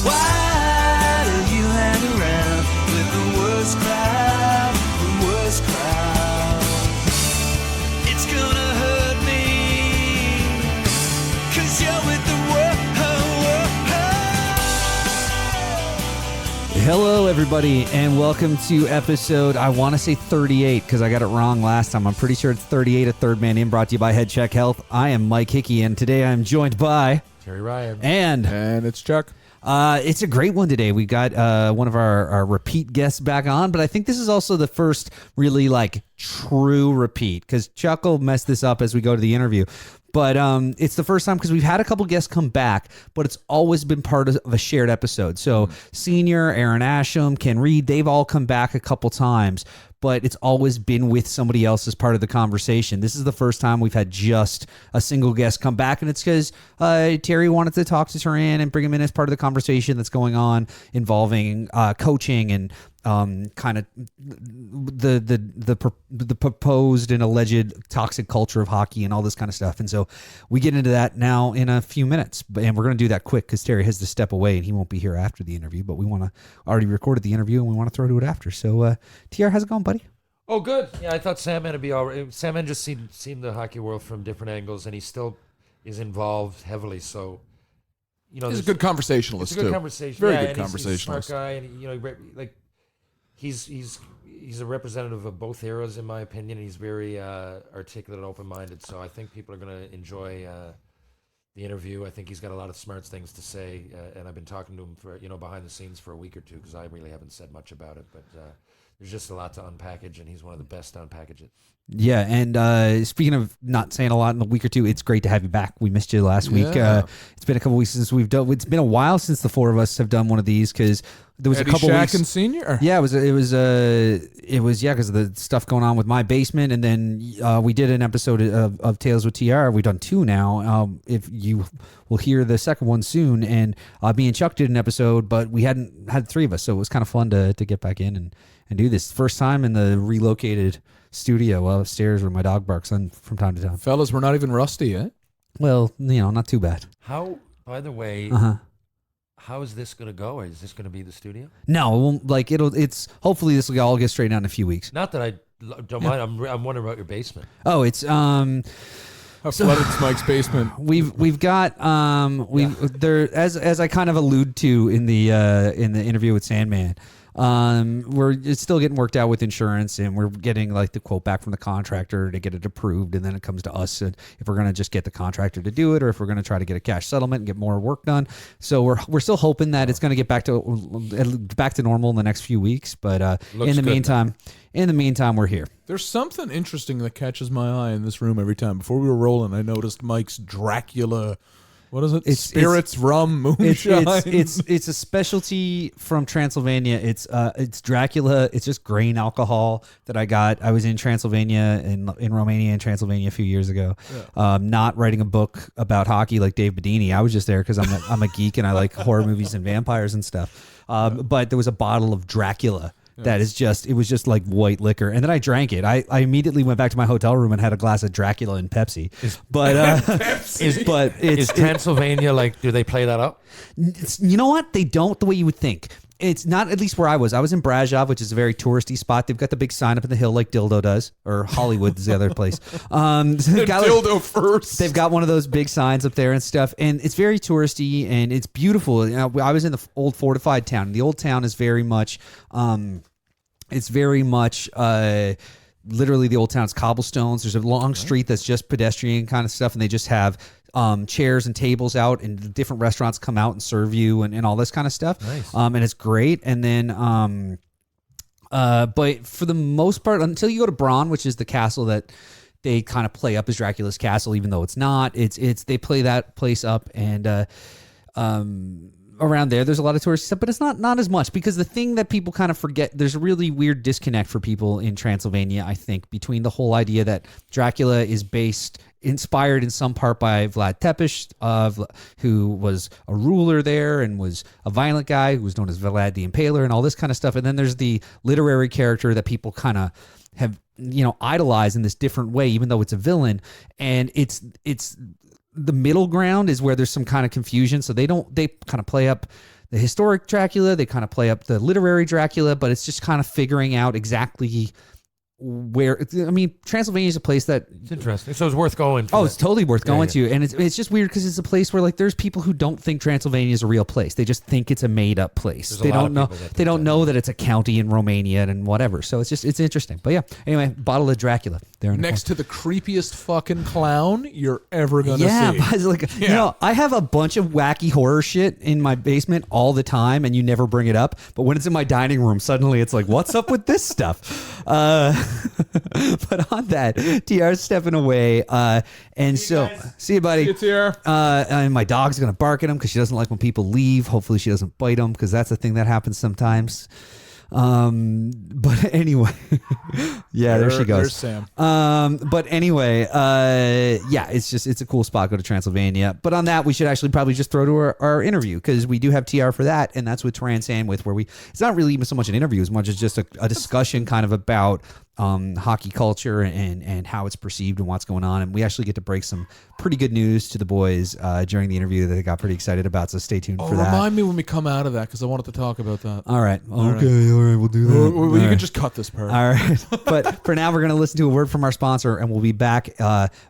Why do you hang around with the worst crowd, the worst crowd? It's gonna hurt me, 'cause you're with the worst. Hello, everybody, and welcome to episode, I want to say 38, because I got it wrong last time. I'm pretty sure it's 38 of Third Man In, brought to you by Head Check Health. I am Mike Hickey, and today I'm joined by... Terry Ryan. And it's Chuck. It's a great one today. We got one of our repeat guests back on, but I think this is also the first really, true repeat, because Chuck will mess this up as we go to the interview. But it's the first time because we've had a couple guests come back, but it's always been part of a shared episode. So Senior, Aaron Asham, Ken Reed, they've all come back a couple times, but it's always been with somebody else as part of the conversation. This is the first time we've had just a single guest come back, and it's because Terry wanted to talk to Terran and bring him in as part of the conversation that's going on involving coaching and kind of the proposed and alleged toxic culture of hockey and all this kind of stuff. And so we get into that now in a few minutes, and we're going to do that quick because Terry has to step away and he won't be here after the interview, but we want to already recorded the interview and we want to throw to it after. So TR, how's it going, buddy? Oh, good. Yeah, I thought Sandman would be all right. Sandman just seen the hockey world from different angles, and he still is involved heavily. So, you know, he's a good conversationalist, it's a good too. conversation. Very yeah, good and conversationalist. He's a smart guy, and he's a representative of both eras, in my opinion. He's very articulate and open-minded, so I think people are going to enjoy the interview. I think he's got a lot of smart things to say, and I've been talking to him for behind the scenes for a week or two because I really haven't said much about it, but there's just a lot to unpackage, and he's one of the best to unpackage it. Yeah, and speaking of not saying a lot in a week or two, it's great to have you back. We missed you last week. It's been a couple weeks since we've done. It's been a while since the four of us have done one of these because there was Eddie a couple Shack weeks. And Senior. Yeah, it was because of the stuff going on with my basement, and then we did an episode of Tales with TR. We've done two now. If you will hear the second one soon, and me and Chuck did an episode, but we hadn't had three of us, so it was kind of fun to get back in and do this. First time in the relocated studio upstairs where my dog barks on from time to time. Fellas, we're not even rusty yet. Well, not too bad. How, by the way, how is this going to go? Is this going to be the studio? No, it won't, it's hopefully this will all get straightened out in a few weeks. Not that I don't mind. I'm wondering about your basement. Oh, it's How flooded's Mike's basement? We've got there as I kind of allude to in the interview with Sandman. It's still getting worked out with insurance, and we're getting the quote back from the contractor to get it approved, and then it comes to us and if we're going to just get the contractor to do it or if we're going to try to get a cash settlement and get more work done. So we're still hoping that it's going to get back to normal in the next few weeks, but in the meantime we're here. There's something interesting that catches my eye in this room every time. Before we were rolling, I noticed Mike's Dracula. What is it? Spirits, rum, moonshine. It's a specialty from Transylvania. It's Dracula. It's just grain alcohol that I got. I was in Transylvania in Romania and Transylvania a few years ago. Yeah. Not writing a book about hockey like Dave Bedini. I was just there because I'm a geek and I like horror movies and vampires and stuff. But there was a bottle of Dracula. That is it was just like white liquor. And then I drank it. I immediately went back to my hotel room and had a glass of Dracula and Pepsi. Is Transylvania, do they play that up? You know what? They don't the way you would think. It's not, at least where I was. I was in Brasov, which is a very touristy spot. They've got the big sign up in the hill like Dildo does, or Hollywood is the other place. Dildo first. They've got one of those big signs up there and stuff, and it's very touristy and it's beautiful. I was in the old fortified town. And the old town is very much, literally the old town's cobblestones. There's a long street that's just pedestrian kind of stuff, and they just have chairs and tables out, and different restaurants come out and serve you and all this kind of stuff. Nice. And it's great. And then, but for the most part, until you go to Braun, which is the castle that they kind of play up as Dracula's castle, even though it's not, they play that place up, and around there's a lot of touristy stuff, but it's not as much, because the thing that people kind of forget, there's a really weird disconnect for people in Transylvania, I think, between the whole idea that Dracula is inspired in some part by Vlad Tepes, who was a ruler there and was a violent guy who was known as Vlad the Impaler and all this kind of stuff. And then there's the literary character that people kind of have, idolized in this different way, even though it's a villain. And it's the middle ground is where there's some kind of confusion. So they kind of play up the historic Dracula. They kind of play up the literary Dracula, but it's just kind of figuring out exactly where. I mean, Transylvania is a place that It's interesting. So it's worth going. it's totally worth going to, and it's just weird because it's a place where like there's people who don't think Transylvania is a real place. They just think it's a made up place. They don't know. They don't know that it's a county in Romania and whatever. So it's interesting. But yeah, anyway, bottle of Dracula there in Next to the creepiest fucking clown you're ever gonna see. But like, you know, I have a bunch of wacky horror shit in my basement all the time, and you never bring it up. But when it's in my dining room, suddenly it's like, what's up with this stuff? But on that, TR's stepping away. And so, see you, buddy. See you, TR. And my dog's going to bark at him because she doesn't like when people leave. Hopefully she doesn't bite him because that's a thing that happens sometimes. But anyway, there she goes. There's Sam. But anyway, it's a cool spot. Go to Transylvania. But on that, we should actually probably just throw to our interview because we do have TR for that, and that's with Terran Sandwith, where it's not really even so much an interview as much as just a discussion kind of about hockey culture and how it's perceived and what's going on. And we actually get to break some pretty good news to the boys during the interview that they got pretty excited about. So stay tuned for that. Remind me when we come out of that because I wanted to talk about that. All right. Okay. All right. We'll do that. Well, you can just cut this part. All right. But for now, we're going to listen to a word from our sponsor, and we'll be back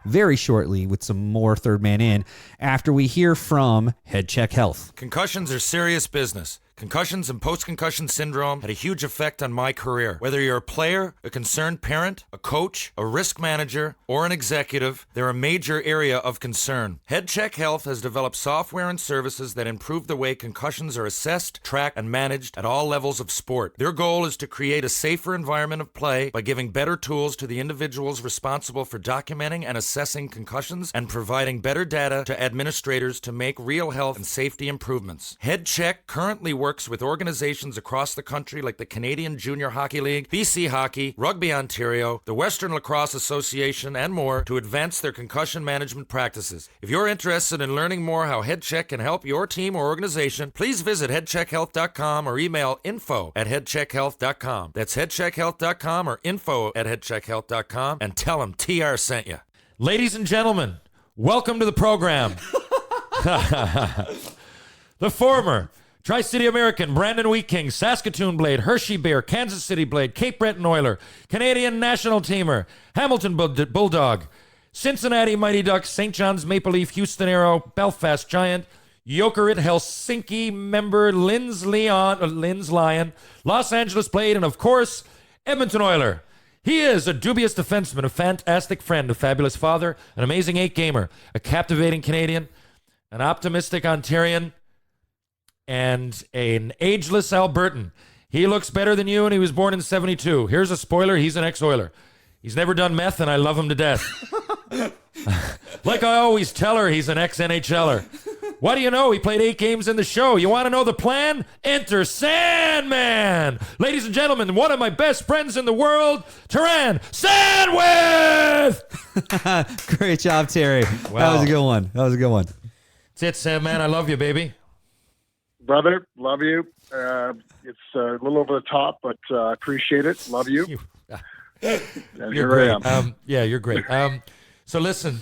very shortly with some more Third Man In after we hear from Head Check Health. Concussions are serious business. Concussions and post-concussion syndrome had a huge effect on my career. Whether you're a player, a concerned parent, a coach, a risk manager, or an executive, they're a major area of concern. HeadCheck Health has developed software and services that improve the way concussions are assessed, tracked, and managed at all levels of sport. Their goal is to create a safer environment of play by giving better tools to the individuals responsible for documenting and assessing concussions and providing better data to administrators to make real health and safety improvements. HeadCheck currently works with organizations across the country like the Canadian Junior Hockey League, BC Hockey, Rugby Ontario, the Western Lacrosse Association, and more to advance their concussion management practices. If you're interested in learning more how HeadCheck can help your team or organization, please visit headcheckhealth.com or email info@headcheckhealth.com. That's headcheckhealth.com or info@headcheckhealth.com and tell them TR sent you. Ladies and gentlemen, welcome to the program. The former Tri-City American, Brandon Wheat King, Saskatoon Blade, Hershey Bear, Kansas City Blade, Cape Breton Oiler, Canadian National Teamer, Hamilton Bulldog, Cincinnati Mighty Ducks, St. John's Maple Leaf, Houston Arrow, Belfast Giant, Jokerit Helsinki member, Linz Lion, Los Angeles Blade, and of course, Edmonton Oiler. He is a dubious defenseman, a fantastic friend, a fabulous father, an amazing 8-gamer, a captivating Canadian, an optimistic Ontarian, and an ageless Albertan. He looks better than you, and he was born in 72. Here's a spoiler, he's an ex-Oiler. He's never done meth, and I love him to death. Like I always tell her, he's an ex-NHLer. What do you know? He played 8 games in the show. You want to know the plan? Enter Sandman! Ladies and gentlemen, one of my best friends in the world, Terran Sandwith! Great job, Terry. Wow. That was a good one. That's it, Sandman. I love you, baby. Brother, love you. It's a little over the top, but appreciate it. Love you. And You're here great. I am. You're great. So listen,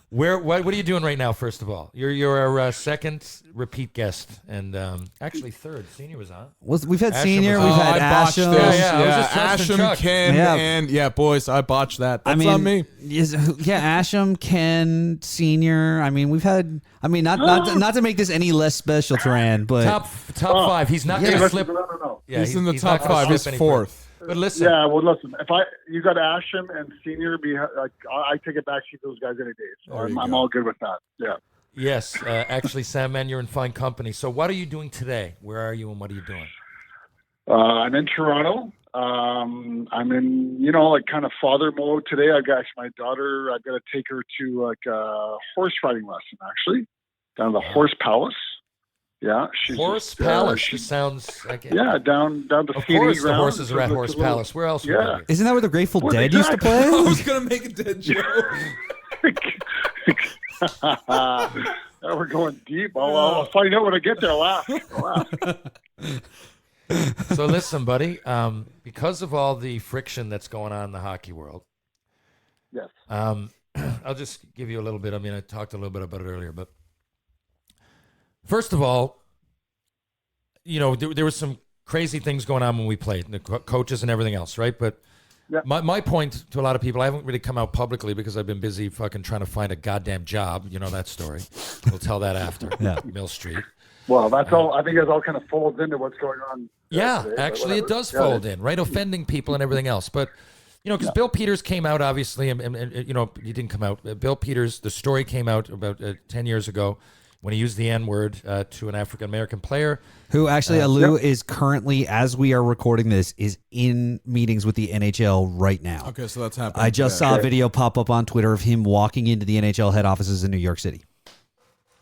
what are you doing right now? First of all, you're our second repeat guest, and actually third. Senior was on. We've had Asham Senior, was we've on. had I botched Asham. this. Yeah, I was just trusting Asham, Chuck. Ken, Yeah. and boys, I botched that. That's on me. Asham, Ken, Senior. I mean, we've had. I mean, not to make this any less special, Terran, but Top 5. He's not going to Listen, slip. no. Yeah, He's in the not top gonna 5. slip He's any fourth. But listen, Yeah, well, listen. If you got Asham and Senior, I take it back to those guys any day. So I'm all good with that. Yeah. yes, actually, Sandman, you're in fine company. So what are you doing today? Where are you, and what are you doing? I'm in Toronto. I'm in, like kind of father mode today. I've got my daughter. I've got to take her to like a horse riding lesson, actually, down to the Horse Palace. Yeah, she's Horse just, Palace. This sounds like it. Yeah, down the Of skating course, the ground. horses are at Horse Palace. Where else? would Yeah. they be? isn't that where the Grateful Well, Dead used to exactly. play? I was gonna make a dead joke. Now we're going deep. I'll find out when I get there. Laugh. So listen, buddy. Because of all the friction that's going on in the hockey world, Yes. I'll just give you a little bit. I mean, I talked a little bit about it earlier, but first of all, there was some crazy things going on when we played, the coaches and everything else, right? But my point to a lot of people, I haven't really come out publicly because I've been busy fucking trying to find a goddamn job. You know that story. We'll tell that after. Mill Street. Well, that's all. I think it all kind of folds into what's going on. Yeah, actually, it does fold in, right? Offending people and everything else. But, because Bill Peters came out, obviously, and he didn't come out. Bill Peters, the story came out about 10 years ago when he used the N-word to an African-American player. Who actually, Alou, is currently, as we are recording this, is in meetings with the NHL right now. Okay, so that's happening. I just saw a video pop up on Twitter of him walking into the NHL head offices in New York City.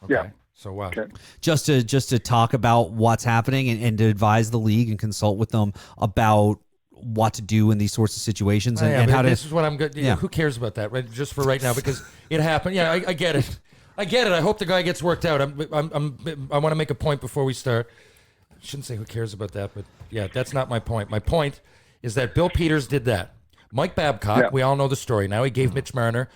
Okay. Yeah. So what? Okay. Just to talk about what's happening and to advise the league and consult with them about what to do in these sorts of situations and how to. This is what I'm good. Yeah. Who cares about that, right? Just for right now, because it happened. Yeah, I get it. I get it. I hope the guy gets worked out. I want to make a point before we start. I shouldn't say who cares about that, but yeah, that's not my point. My point is that Bill Peters did that. Mike Babcock, we all know the story. Now he gave Mitch Marner.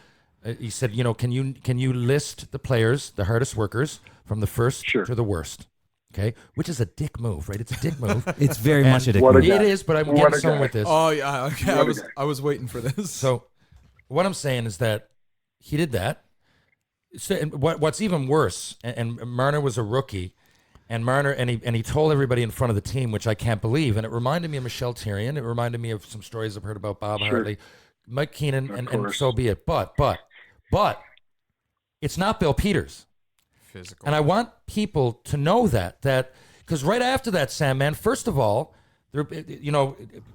He said, can you list the players, the hardest workers, from the first to the worst? Okay, which is a dick move, right? It's a dick move. It's very much a dick move. It is, but I'm getting somewhere with this. Oh yeah, okay. I was waiting for this. So, what I'm saying is that he did that. So, and what's even worse, and Marner was a rookie, and Marner and he told everybody in front of the team, which I can't believe, and it reminded me of Michelle Therrien. It reminded me of some stories I've heard about Bob Hartley, Mike Keenan, and so be it. But it's not Bill Peters. Physical. And I want people to know that because right after that, Sandman, first of all, there,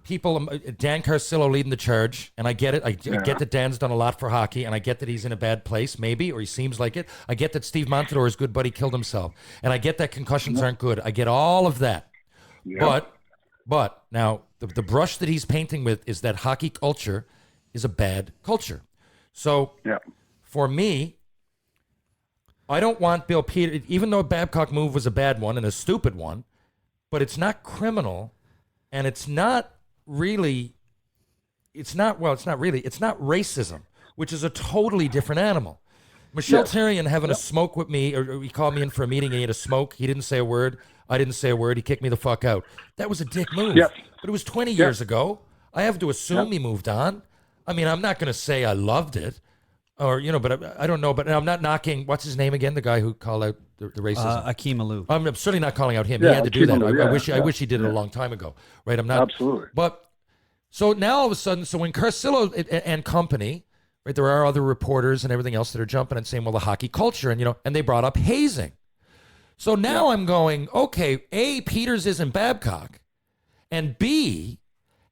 people, Dan Carcillo leading the charge, and I get it. I get that Dan's done a lot for hockey, and I get that he's in a bad place, maybe, or he seems like it. I get that Steve Montador, his good buddy, killed himself, and I get that concussions aren't good. I get all of that. But now the brush that he's painting with is that hockey culture is a bad culture. So for me, I don't want Bill Peters, even though Babcock move was a bad one and a stupid one, but it's not criminal, and it's not racism, which is a totally different animal. Michelle Therrien having a smoke with me, or he called me in for a meeting and he had a smoke. He didn't say a word. I didn't say a word. He kicked me the fuck out. That was a dick move. But it was 20 years ago. I have to assume he moved on. I mean, I'm not going to say I loved it. Or, but I don't know. But I'm not knocking, what's his name again? The guy who called out the racism. Akeem Alou. I'm certainly not calling out him. He had to do that. Alou, I wish he did it a long time ago. Right? I'm not. Absolutely. But so now all of a sudden, so when Carcillo and company, right, there are other reporters and everything else that are jumping and saying, well, the hockey culture, and they brought up hazing. So now I'm going, okay, A, Peters isn't Babcock, and B,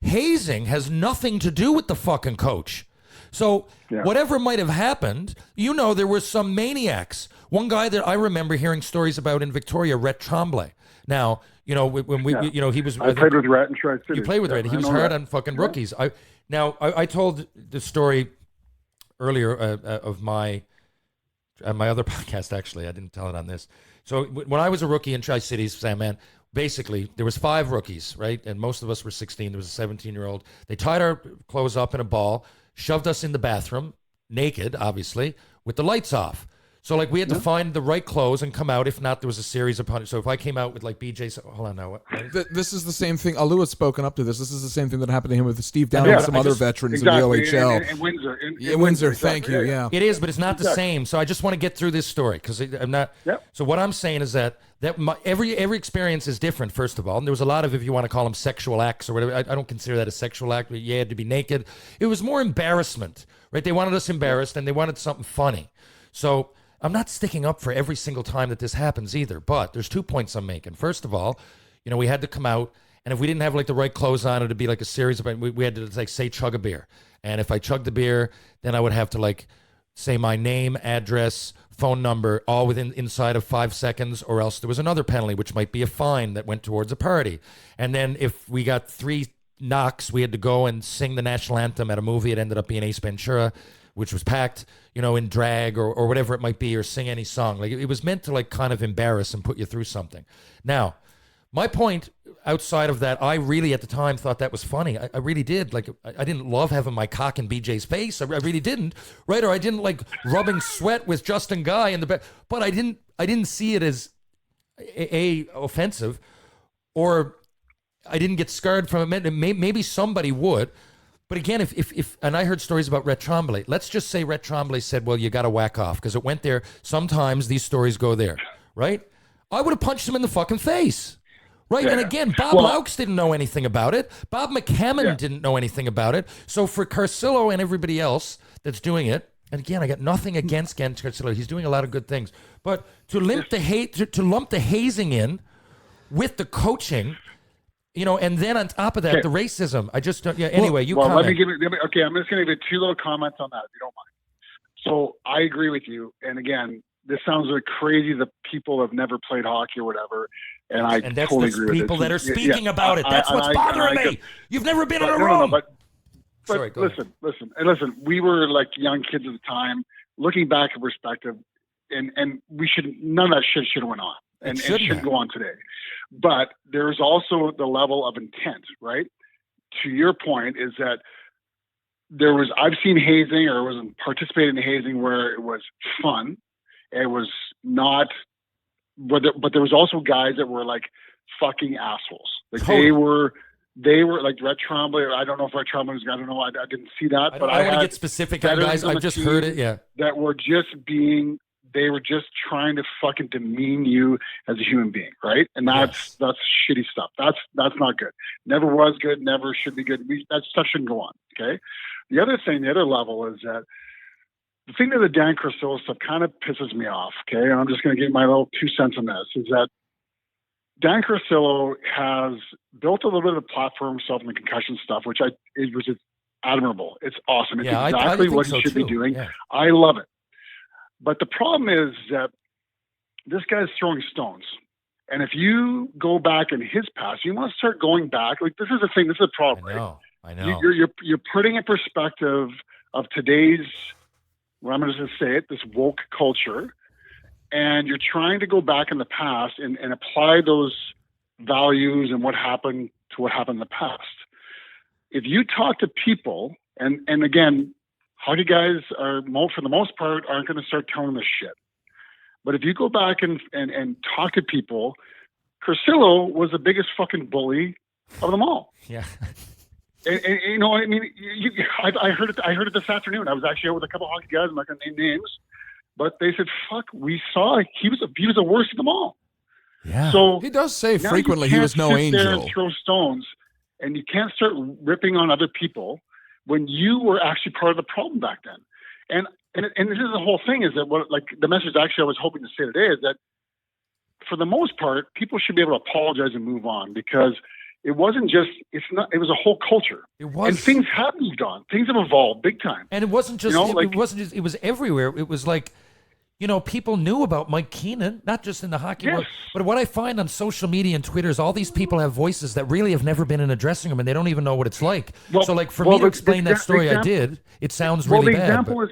hazing has nothing to do with the fucking coach. So whatever might have happened, there were some maniacs. One guy that I remember hearing stories about in Victoria, Rhett Tremblay. Now, when we, he was. I played with Rhett in Tri-City. You played with Rhett. He was hard on fucking rookies. I told the story earlier of my other podcast. Actually, I didn't tell it on this. So when I was a rookie in Tri-Cities, Sandman, basically there was 5 rookies, right? And most of us were 16. There was a 17-year-old. They tied our clothes up in a ball, shoved us in the bathroom, naked, obviously, with the lights off. So, we had to find the right clothes and come out. If not, there was a series of punishments. So if I came out with, BJ... Hold on now. What? This is the same thing. Alou has spoken up to this. This is the same thing that happened to him with Steve Down and some other veterans in the OHL. In Windsor. In Windsor, thank you, yeah. It is, but it's not the same. So I just want to get through this story because I'm not... So what I'm saying is that every experience is different, first of all. And there was a lot of, if you want to call them sexual acts or whatever, I don't consider that a sexual act. You had to be naked. It was more embarrassment, right? They wanted us embarrassed and they wanted something funny. So... I'm not sticking up for every single time that this happens either, but there's 2 points I'm making. First of all, we had to come out, and if we didn't have the right clothes on, it'd be a series of, we had to say chug a beer. And if I chugged the beer, then I would have to say my name, address, phone number, all inside of 5 seconds, or else there was another penalty, which might be a fine that went towards a party. And then if we got 3 knocks, we had to go and sing the national anthem at a movie. It ended up being Ace Ventura, which was packed, in drag or whatever it might be, or sing any song. It was meant to kind of embarrass and put you through something. Now, my point outside of that, I really at the time thought that was funny. I really did. I didn't love having my cock in BJ's face. I really didn't, right? Or I didn't like rubbing sweat with Justin Guy in the back. But I didn't see it as a offensive. or I didn't get scarred from it. Maybe somebody would. But again, if and I heard stories about Rhett Tremblay. Let's just say Rhett Tremblay said, well, you got to whack off because it went there. Sometimes these stories go there, right? I would have punched him in the fucking face. Right, and again, Bob Laux didn't know anything about it. Bob McCammon didn't know anything about it. So for Carcillo and everybody else that's doing it, and again, I got nothing against Carcillo. He's doing a lot of good things. But to lump the hazing in with the coaching, and then on top of that, the racism. I just don't. Yeah. Anyway, comment. Let me give it. Okay, I'm just going to give 2 little comments on that, if you don't mind. So I agree with you. And again, this sounds like crazy that people have never played hockey or whatever. And that's totally the agree with it. people that are speaking about it. That's what's bothering me. You've never been in a room. But Sorry, go ahead. listen. We were like young kids at the time. Looking back in perspective, and none of that shit should have went on, and it should go on today. But there's also the level of intent, right? To your point, is that I've seen hazing or was participating in hazing where it was fun. It was not. But there was also guys that were like fucking assholes. Like they were like Rhett Tremblay. I don't know if Rhett Tremblay was. I don't know. I didn't see that. But I don't want to get specific on guys. I've just heard it. Yeah, that were just they were just trying to fucking demean you as a human being, right? And that's shitty stuff. That's not good. Never was good. Never should be good. That stuff shouldn't go on. Okay. The other level is that. The thing that the Dan Carcillo stuff kind of pisses me off, okay, and I'm just going to give my little 2 cents on this, is that Dan Carcillo has built a little bit of a platform himself in the concussion stuff, which is admirable. It's awesome. It's exactly what he should be doing. Yeah. I love it. But the problem is that this guy's throwing stones. And if you go back in his past, you want to start going back. Like, this is the thing. This is the problem, I know. You're putting in perspective of today's, well, I'm going to just say it, this woke culture, and you're trying to go back in the past and apply those values and what happened to what happened in the past. If you talk to people, and again, hockey guys are, for the most part, aren't going to start telling this shit. But if you go back and talk to people, Carcillo was the biggest fucking bully of them all. Yeah. And you know what I mean? I heard it this afternoon. I was actually out with a couple of hockey guys. I'm not going to name names, but they said, "Fuck, we saw he was the worst of them all." Yeah. So he does say frequently he was no angel. There and throw stones, and you can't start ripping on other people when you were actually part of the problem back then. And this is the whole thing. Is that the message actually I was hoping to say today is that for the most part, people should be able to apologize and move on because. It wasn't just, it was a whole culture. It was. And things have moved on. Things have evolved big time. And it wasn't just, it was everywhere. It was like, people knew about Mike Keenan, not just in the hockey world. But what I find on social media and Twitter is all these people have voices that really have never been in a dressing room and they don't even know what it's like. So for me to explain that story I did, it sounds really bad. The example is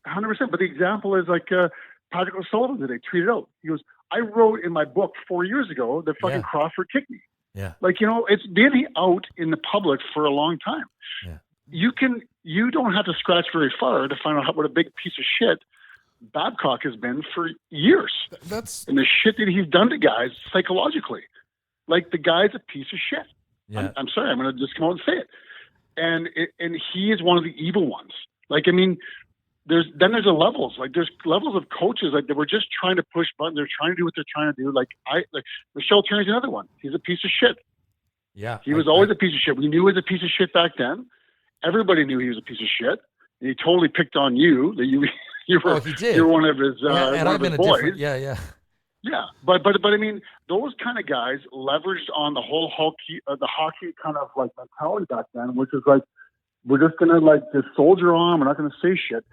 100%, but the example is like Patrick O'Sullivan today tweeted out. He goes, I wrote in my book 4 years ago that fucking Crawford kicked me. Yeah. It's been out in the public for a long time. Yeah. You don't have to scratch very far to find out what a big piece of shit Babcock has been for years. And the shit that he's done to guys psychologically. Like, the guy's a piece of shit. Yeah. I'm sorry, I'm going to just come out and say it. And he is one of the evil ones. Like, I mean, there's levels. Like, there's levels of coaches like that were just trying to push buttons. They're trying to do what they're trying to do. Like Michel Turney's another one. He's a piece of shit. Yeah, he was always a piece of shit. We knew he was a piece of shit back then. Everybody knew he was a piece of shit. And he totally picked on you that you were you're one of his and I've been boys. Yeah. But I mean, those kind of guys leveraged on the whole the hockey kind of like mentality back then, which is like, we're just gonna like just soldier on. We're not gonna say shit.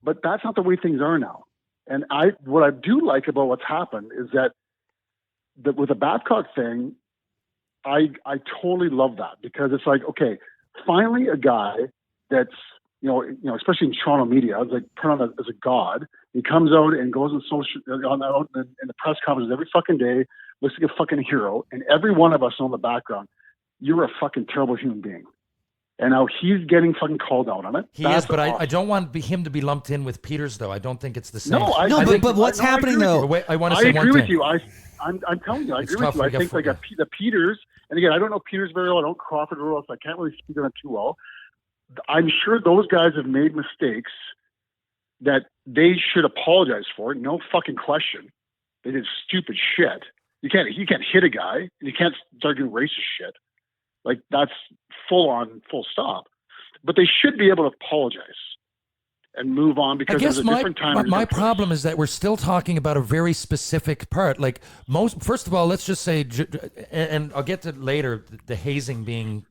But that's not the way things are now. And what I do like about what's happened is that with the Babcock thing, I totally love that because it's like, okay, finally a guy that's, especially in Toronto media, like put on as a god. He comes out and goes in the press conferences every fucking day, looks like a fucking hero. And every one of us know in the background, you're a fucking terrible human being. And now he's getting fucking called out on it. He is, but I don't want him to be lumped in with Peters, though. I don't think it's the same. But what's happening, though? I want to say one thing. I agree with you. I'm telling you, I It's agree with tough you. I to get think for- like the Peters, and again, I don't know Peters very well. I don't Crawford very well, so I can't really speak on it too well. I'm sure those guys have made mistakes that they should apologize for. No fucking question. They did stupid shit. You can't hit a guy, and you can't start doing racist shit. Like, that's full stop. But they should be able to apologize and move on, because I guess there's a different time. my problem is that we're still talking about a very specific part. Like first of all, let's just say, and I'll get to later, the hazing being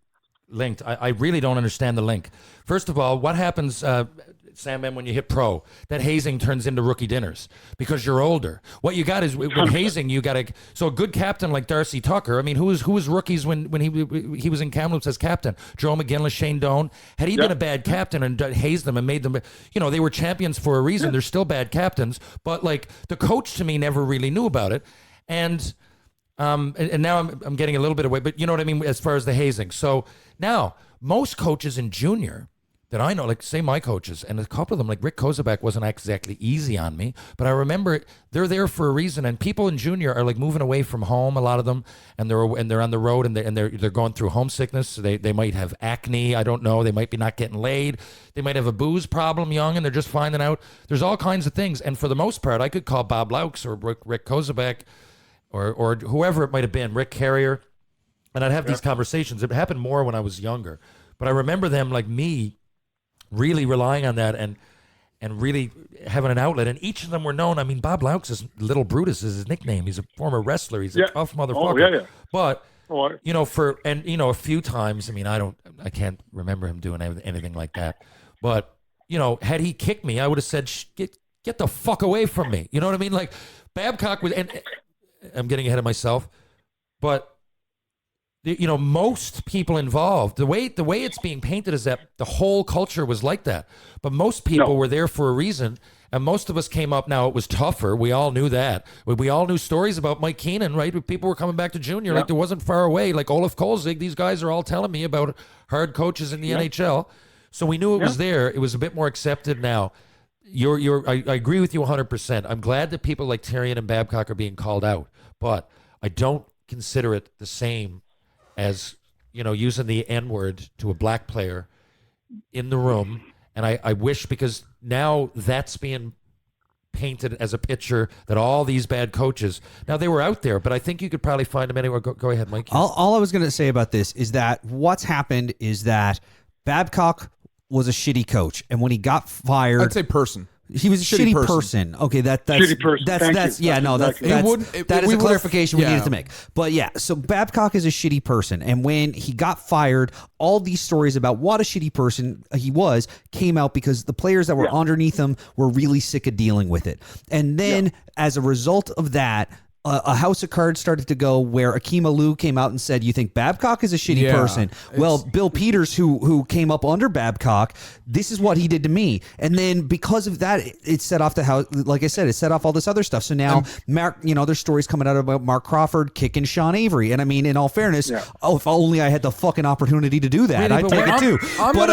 linked. I really don't understand the link. First of all, what happens, Sandman, when you hit pro? That hazing turns into rookie dinners because you're older. What you got is with hazing, you got to. So a good captain like Darcy Tucker. I mean, who was rookies when he was in Kamloops as captain? Joe McGinley, Shane Doan. Had he been a bad captain and hazed them and made them, they were champions for a reason. They're still bad captains, but like the coach to me never really knew about it, and now I'm getting a little bit away, but you know what I mean as far as the hazing. So now most coaches in junior that I know, like say my coaches, and a couple of them, like Rick Kozubek wasn't exactly easy on me, but I remember it. They're there for a reason, and people in junior are like moving away from home, a lot of them, and they're on the road, and they're going through homesickness. So they might have acne, I don't know. They might be not getting laid. They might have a booze problem young, and they're just finding out. There's all kinds of things, and for the most part, I could call Bob Laux or Rick Kozubek or whoever it might have been, Rick Carrier, and I'd have these conversations. It happened more when I was younger, but I remember them like me really relying on that and really having an outlet. And each of them were known. I mean, Bob Laux is Little Brutus is his nickname. He's a former wrestler. He's a tough motherfucker. But a few times, I mean, I can't remember him doing anything like that. But had he kicked me, I would have said, get the fuck away from me. You know what I mean? Like Babcock was, and I'm getting ahead of myself, but most people involved, the way it's being painted is that the whole culture was like that. But most people were there for a reason, and most of us came up. Now, it was tougher. We all knew that. We all knew stories about Mike Keenan, right? People were coming back to junior, like there wasn't far away. Like Olaf Kolzig, these guys are all telling me about hard coaches in the NHL. So we knew it was there. It was a bit more accepted now. I agree with you 100%. I'm glad that people like Therrien and Babcock are being called out, but I don't consider it the same as using the N-word to a black player in the room. And I wish, because now that's being painted as a picture that all these bad coaches, now they were out there, but I think you could probably find them anywhere. Go ahead, Mike. All I was going to say about this is that what's happened is that Babcock was a shitty coach, and when he got fired, I'd say person. He was a shitty person. Okay, that's shitty person. That's yeah, no, that's that is a clarification we needed to make. But yeah, so Babcock is a shitty person, and when he got fired, all these stories about what a shitty person he was came out because the players that were underneath him were really sick of dealing with it. And then as a result of that, a house of cards started to go where Akeem Alou came out and said, you think Babcock is a shitty person? Well, Bill Peters, who came up under Babcock, this is what he did to me. And then because of that, it set off the house. Like I said, it set off all this other stuff. So now, Mark, there's stories coming out about Mark Crawford kicking Sean Avery. And I mean, in all fairness, if only I had the fucking opportunity to do that, I'd take it too. But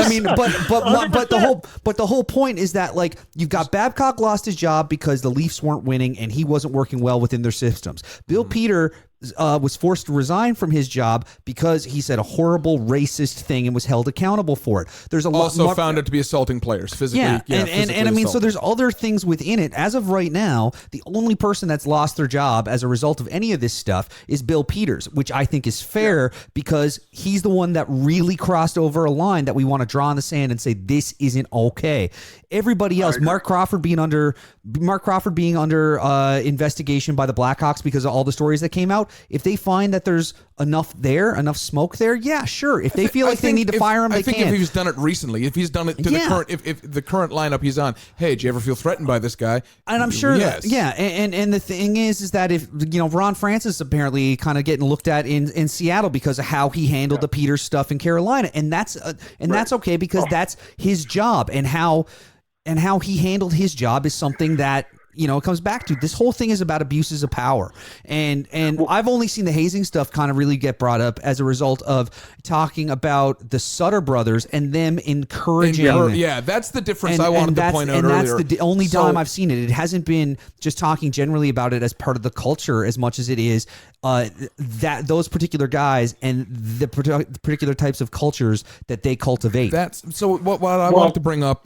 the whole point is that, like, you've got Babcock lost his job because the Leafs weren't winning and he wasn't working well within their system. Bill Peter was forced to resign from his job because he said a horrible racist thing and was held accountable for it. There's also found it to be assaulting players physically. And I mean, so there's other things within it. As of right now, the only person that's lost their job as a result of any of this stuff is Bill Peters, which I think is fair because he's the one that really crossed over a line that we want to draw in the sand and say this isn't okay. Everybody else, Mark Crawford being under investigation by the Blackhawks because of all the stories that came out. If they find that there's enough smoke there, yeah, sure. If they feel like they need to fire him, they can. I think if he's done it recently, if he's done it to the current, if the current lineup he's on, hey, did you ever feel threatened by this guy? And I'm sure, and the thing is that if Ron Francis apparently kind of getting looked at in Seattle because of how he handled the Peters stuff in Carolina, and that's okay because that's his job, and how he handled his job is something that it comes back to this whole thing is about abuses of power. And I've only seen the hazing stuff kind of really get brought up as a result of talking about the Sutter brothers and them encouraging. Yeah, that's the difference I wanted to point out earlier. And that's the only time I've seen it. It hasn't been just talking generally about it as part of the culture as much as it is that those particular guys and the particular types of cultures that they cultivate. That's so. What I wanted to bring up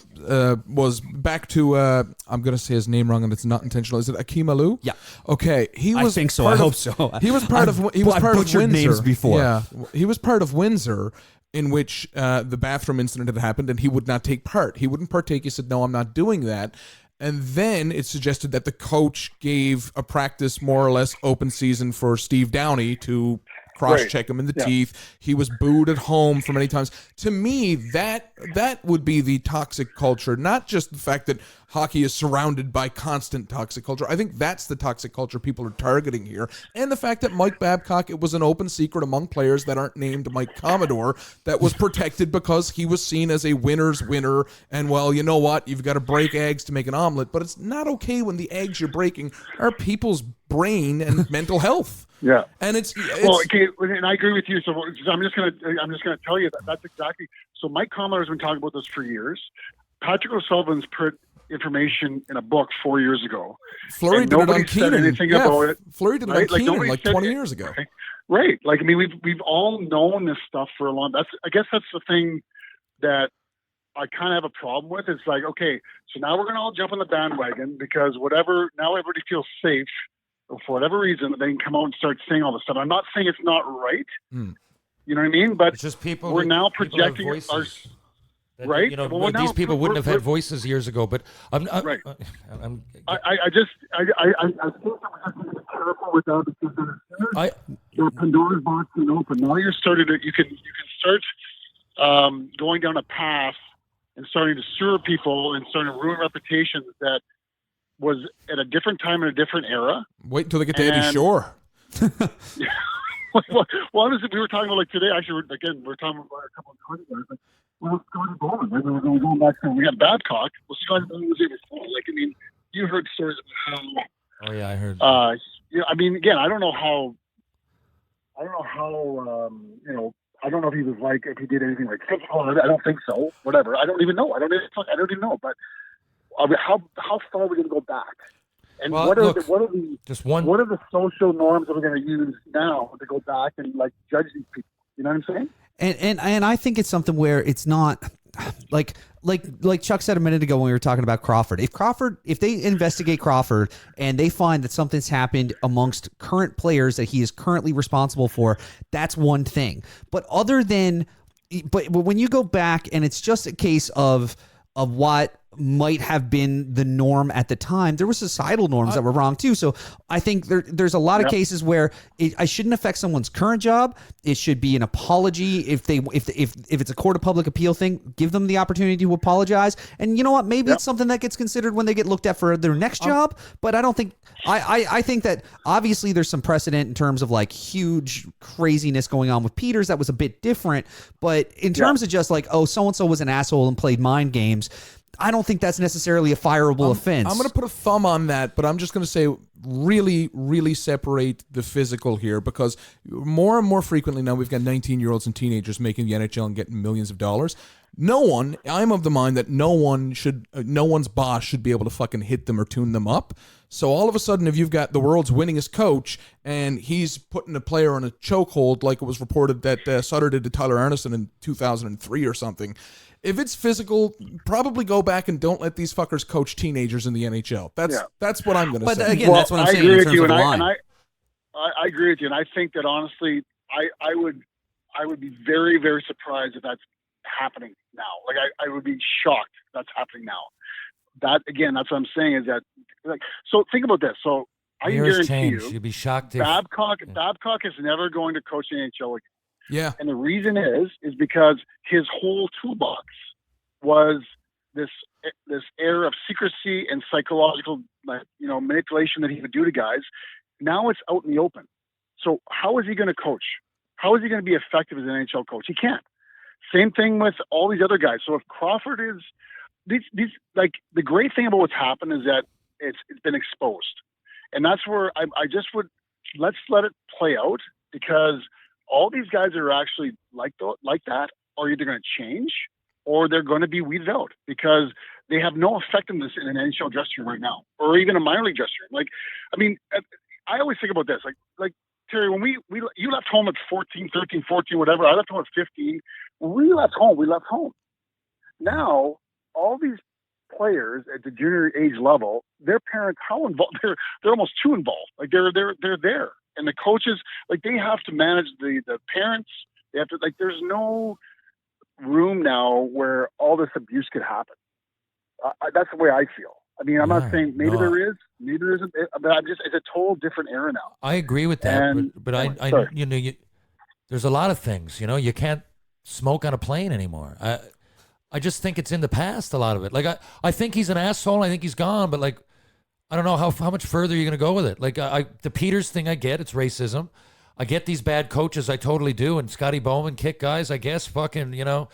was back to I'm going to say his name wrong, and it's not intentional. Is it Akeem Alou? Yeah. Okay. I think so. I hope so. He was part of Windsor. Names before. Yeah. He was part of Windsor, in which the bathroom incident had happened, and he would not take part. He wouldn't partake. He said, "No, I'm not doing that." And then it suggested that the coach gave a practice more or less open season for Steve Downey to cross-check him in the teeth. He was booed at home for many times. To me, that would be the toxic culture, not just the fact that hockey is surrounded by constant toxic culture. I think that's the toxic culture people are targeting here. And the fact that Mike Babcock, it was an open secret among players that aren't named Mike Commodore, that was protected because he was seen as a winner's winner. And, well, you know what? You've got to break eggs to make an omelet. But it's not okay when the eggs you're breaking are people's brain and mental health. Yeah, and it's well, okay, and I agree with you. So I'm just gonna tell you that's exactly. So Mike Commodore has been talking about this for years. Patrick O'Sullivan's put information in a book 4 years ago. Fleury did it on Keenan. About it. Fleury did it on Keenan like 20 years ago. Right. Like, I mean, we've all known this stuff for a long. I guess that's the thing that I kind of have a problem with. It's like, okay, so now we're gonna all jump on the bandwagon because now everybody feels safe. For whatever reason, they can come out and start saying all this stuff. I'm not saying it's not right. You know what I mean? But it's just people. We're now projecting our right. These people wouldn't have had voices years ago. But I think that we have to be careful with that because the Pandora's box is open. Now you can start going down a path and starting to serve people and starting to ruin reputations that was at a different time in a different era. Wait until they get to Eddie Shore. Well, honestly, we were talking about like today. Actually, we're talking about a couple of Scotty guys. Like, well, Scotty Bowman. Maybe we're going back to we had Babcock. Well, Scotty Bowman was here before. Like, I mean, you heard stories about how. Oh yeah, I heard. I mean, again, I don't know how. I don't know if he was like if he did anything like physical. I don't think so. Whatever. I don't even know. I don't even know. But. How far are we going to go back? And what are the social norms that we're going to use now to go back and like judge these people? You know what I'm saying? And I think it's something where it's not like Chuck said a minute ago when we were talking about Crawford. If they investigate Crawford and they find that something's happened amongst current players that he is currently responsible for, that's one thing. But when you go back and it's just a case of what might have been the norm at the time, there were societal norms that were wrong too. So I think there's a lot of cases where I shouldn't affect someone's current job. It should be an apology. If it's a court of public appeal thing, give them the opportunity to apologize. And you know what? Maybe it's something that gets considered when they get looked at for their next job. But I don't think I think that obviously there's some precedent in terms of like huge craziness going on with Peters. That was a bit different. But in terms of just like, oh, so-and-so was an asshole and played mind games, I don't think that's necessarily a fireable offense. I'm going to put a thumb on that, but I'm just going to say really, really separate the physical here because more and more frequently now we've got 19-year-olds and teenagers making the NHL and getting millions of dollars. I'm of the mind that no one's boss should be able to fucking hit them or tune them up. So all of a sudden, if you've got the world's winningest coach and he's putting a player on a chokehold like it was reported that Sutter did to Tyler Arneson in 2003 or something, if it's physical, probably go back and don't let these fuckers coach teenagers in the NHL. That's what I'm going to say. But again, that's what I'm saying. I agree with you, and I agree with you, and I think that honestly, I would be very, very surprised if that's happening now. Like I would be shocked if that's happening now. That's what I'm saying is that like so. Think about this. So I can guarantee you'd be shocked if Babcock is never going to coach the NHL again. Yeah. And the reason is because his whole toolbox was this air of secrecy and psychological manipulation that he would do to guys. Now it's out in the open. So how is he going to coach? How is he going to be effective as an NHL coach? He can't. Same thing with all these other guys. So if Crawford is these like the great thing about what's happened is that it's been exposed, and that's where I just would let's let it play out, because all these guys are actually like that are either going to change or they're going to be weeded out, because they have no effectiveness in an NHL dressing room right now, or even a minor league dressing room. Like, I mean, I always think about this, like Terry, when you left home at 14, 13, 14, whatever, I left home at 15. When we left home. Now, all these players at the junior age level, their parents, how involved? They're almost too involved. Like they're there, and the coaches, like they have to manage the parents. They have to, like, there's no room now where all this abuse could happen. That's the way I feel. I mean, I'm not saying maybe there is, maybe there isn't, but it's a total different era now. I agree with that, And, but there's a lot of things, you can't smoke on a plane anymore. I just think it's in the past, a lot of it. Like, I think he's an asshole. I think he's gone, but like, I don't know how much further you're going to go with it. Like, the Peters thing, I get, it's racism. I get these bad coaches, I totally do. And Scotty Bowman kick guys, I guess. Fucking,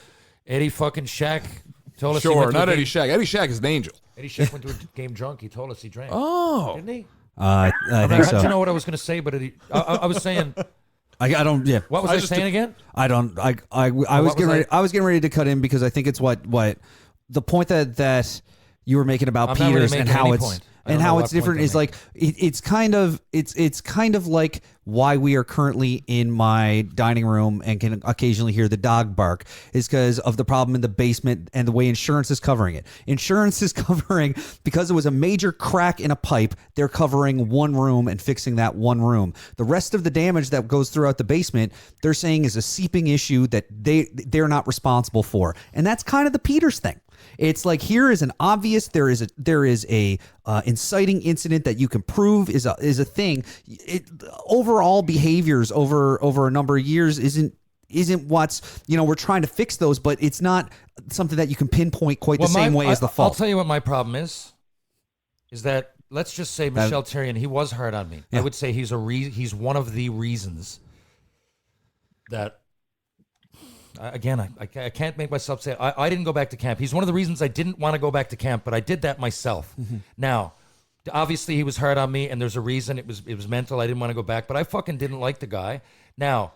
Eddie fucking Shack told us. Sure, not Eddie Shack. Eddie Shack is an angel. Eddie Shack went to a game drunk. He told us he drank. Oh, didn't he? I think so. How'd you know what I was going to say? But I was saying. I don't. Yeah. What was I saying again? I don't. I was getting ready. I was getting ready to cut in because I think it's what the point that you were making about Peters and how it's different is like it's kind of like why we are currently in my dining room and can occasionally hear the dog bark is because of the problem in the basement and the way insurance is covering it. Insurance is covering, because it was a major crack in a pipe, they're covering one room and fixing that one room. The rest of the damage that goes throughout the basement, they're saying is a seeping issue that they're not responsible for. And that's kind of the Peters thing. It's like, here is an obvious, there is a inciting incident that you can prove is a thing. Overall behaviors over a number of years isn't what's, we're trying to fix those, but it's not something that you can pinpoint quite the same way as the fault. I'll tell you what my problem is that, let's just say Michel Therrien, he was hard on me. Yeah. I would say he's one of the reasons that, again, I can't make myself say it. I didn't go back to camp. He's one of the reasons I didn't want to go back to camp, but I did that myself. Mm-hmm. Now, obviously he was hard on me, and there's a reason. It was mental. I didn't want to go back, but I fucking didn't like the guy. Now,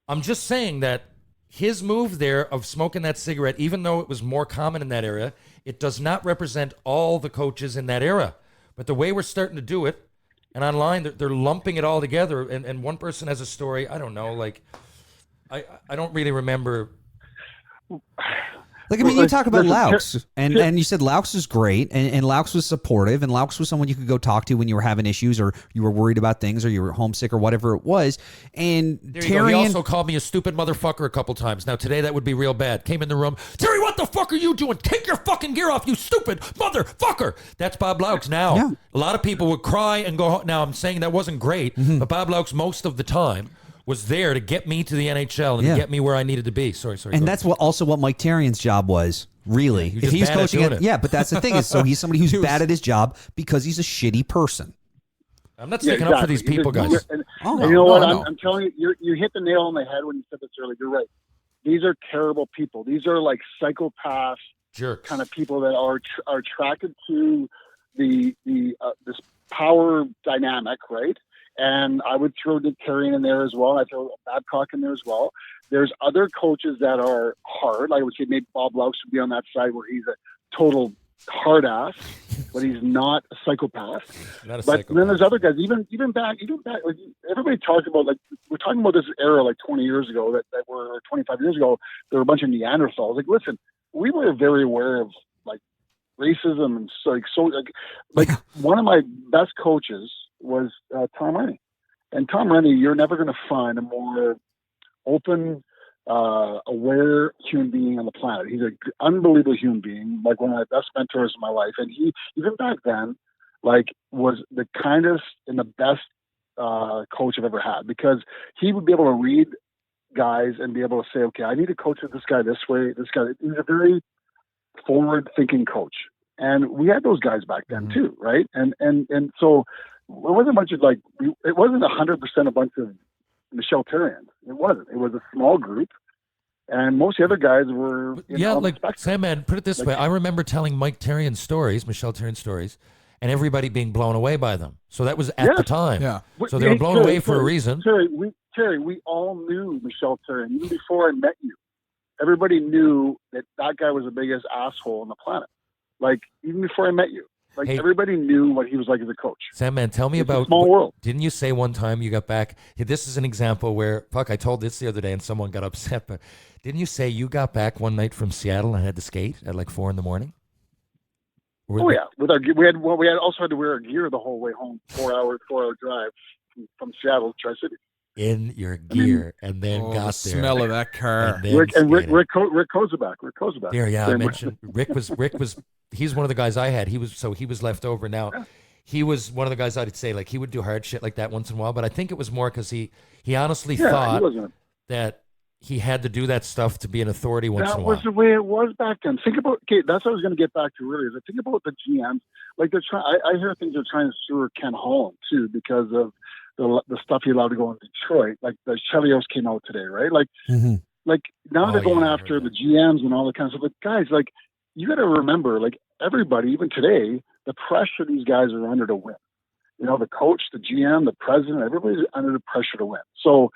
I'm just saying that his move there of smoking that cigarette, even though it was more common in that area, it does not represent all the coaches in that era. But the way we're starting to do it, and online, they're lumping it all together, and one person has a story, I don't know, like... I don't really remember. Like, I mean, you talk about Laux, and you said Laux is great, and Laux was supportive, and Laux was someone you could go talk to when you were having issues, or you were worried about things, or you were homesick, or whatever it was. And Terry, he also called me a stupid motherfucker a couple times. Now, today that would be real bad. Came in the room, Terry, what the fuck are you doing? Take your fucking gear off, you stupid motherfucker. That's Bob Laux. Now, yeah. A lot of people would cry and go, now I'm saying that wasn't great, but Bob Laux most of the time was there to get me to the NHL and to get me where I needed to be. Sorry. And that's what Mike Therrien's job was, really. If he's coaching it. Yeah, but that's the thing is, so he's somebody who's bad at his job because he's a shitty person. I'm not sticking up for these people, guys. And you know what? I'm telling you, you hit the nail on the head when you said this earlier. You're right. These are terrible people. These are like psychopaths, jerks, kind of people that are attracted to this power dynamic, right? And I would throw Dick Therrien in there as well. I throw Babcock in there as well. There's other coaches that are hard. I would say maybe Bob Laux would be on that side where he's a total hard ass, but he's not a psychopath. But then there's other guys, even back. Like, everybody talks about, like, we're talking about this era like 20 years ago that were 25 years ago. There were a bunch of Neanderthals. Like, listen, we were very aware of like racism and like one of my best coaches was Tom Rennie. And Tom Rennie, you're never going to find a more open, aware human being on the planet. He's an unbelievable human being, like one of my best mentors in my life. And he, even back then, like, was the kindest and the best coach I've ever had, because he would be able to read guys and be able to say, okay, I need to coach this guy this way. This guy, he's a very forward-thinking coach. And we had those guys back then too, right? And so it wasn't much of like, it wasn't 100% a bunch of Michel Therrien. It wasn't. It was a small group, and most of the other guys were like Sandman. Put it this way: I remember telling Mike Therrien's stories, Michel Therrien's stories, and everybody being blown away by them. So that was at the time. Yeah. So they were blown away for a reason. Terry, we all knew Michel Terry. Even before I met you, everybody knew that guy was the biggest asshole on the planet. Like, even before I met you. Like, Hey, everybody knew what he was like as a coach. Sandman, tell me It's about a small world. Didn't you say one time you got back? This is an example where, I told this the other day and someone got upset, but didn't you say you got back one night from Seattle and had to skate at like 4 a.m? Oh yeah, with our we had also had to wear our gear the whole way home. 4 hour drive from Seattle to Tri-City. In your gear, and then got the there. smell of that car. Rick Kozubak. There, yeah, I mentioned Rick was. He's one of the guys I had. He was left over. Now, he was one of the guys I'd say like he would do hard shit like that once in a while. But I think it was more because he honestly thought that he had to do that stuff to be an authority once in a while. That was the way it was back then. Think about that's what I was going to get back to earlier. Think about the GMs. Like they're trying. I hear things they're trying to sue Ken Holland too because of the stuff he allowed to go in Detroit. Like the Chelios came out today, right? Like, like now they're going after the GMs and all that kind of stuff. But guys, like you got to remember, like everybody, even today, the pressure these guys are under to win. You know, the coach, the GM, the president, everybody's under the pressure to win. So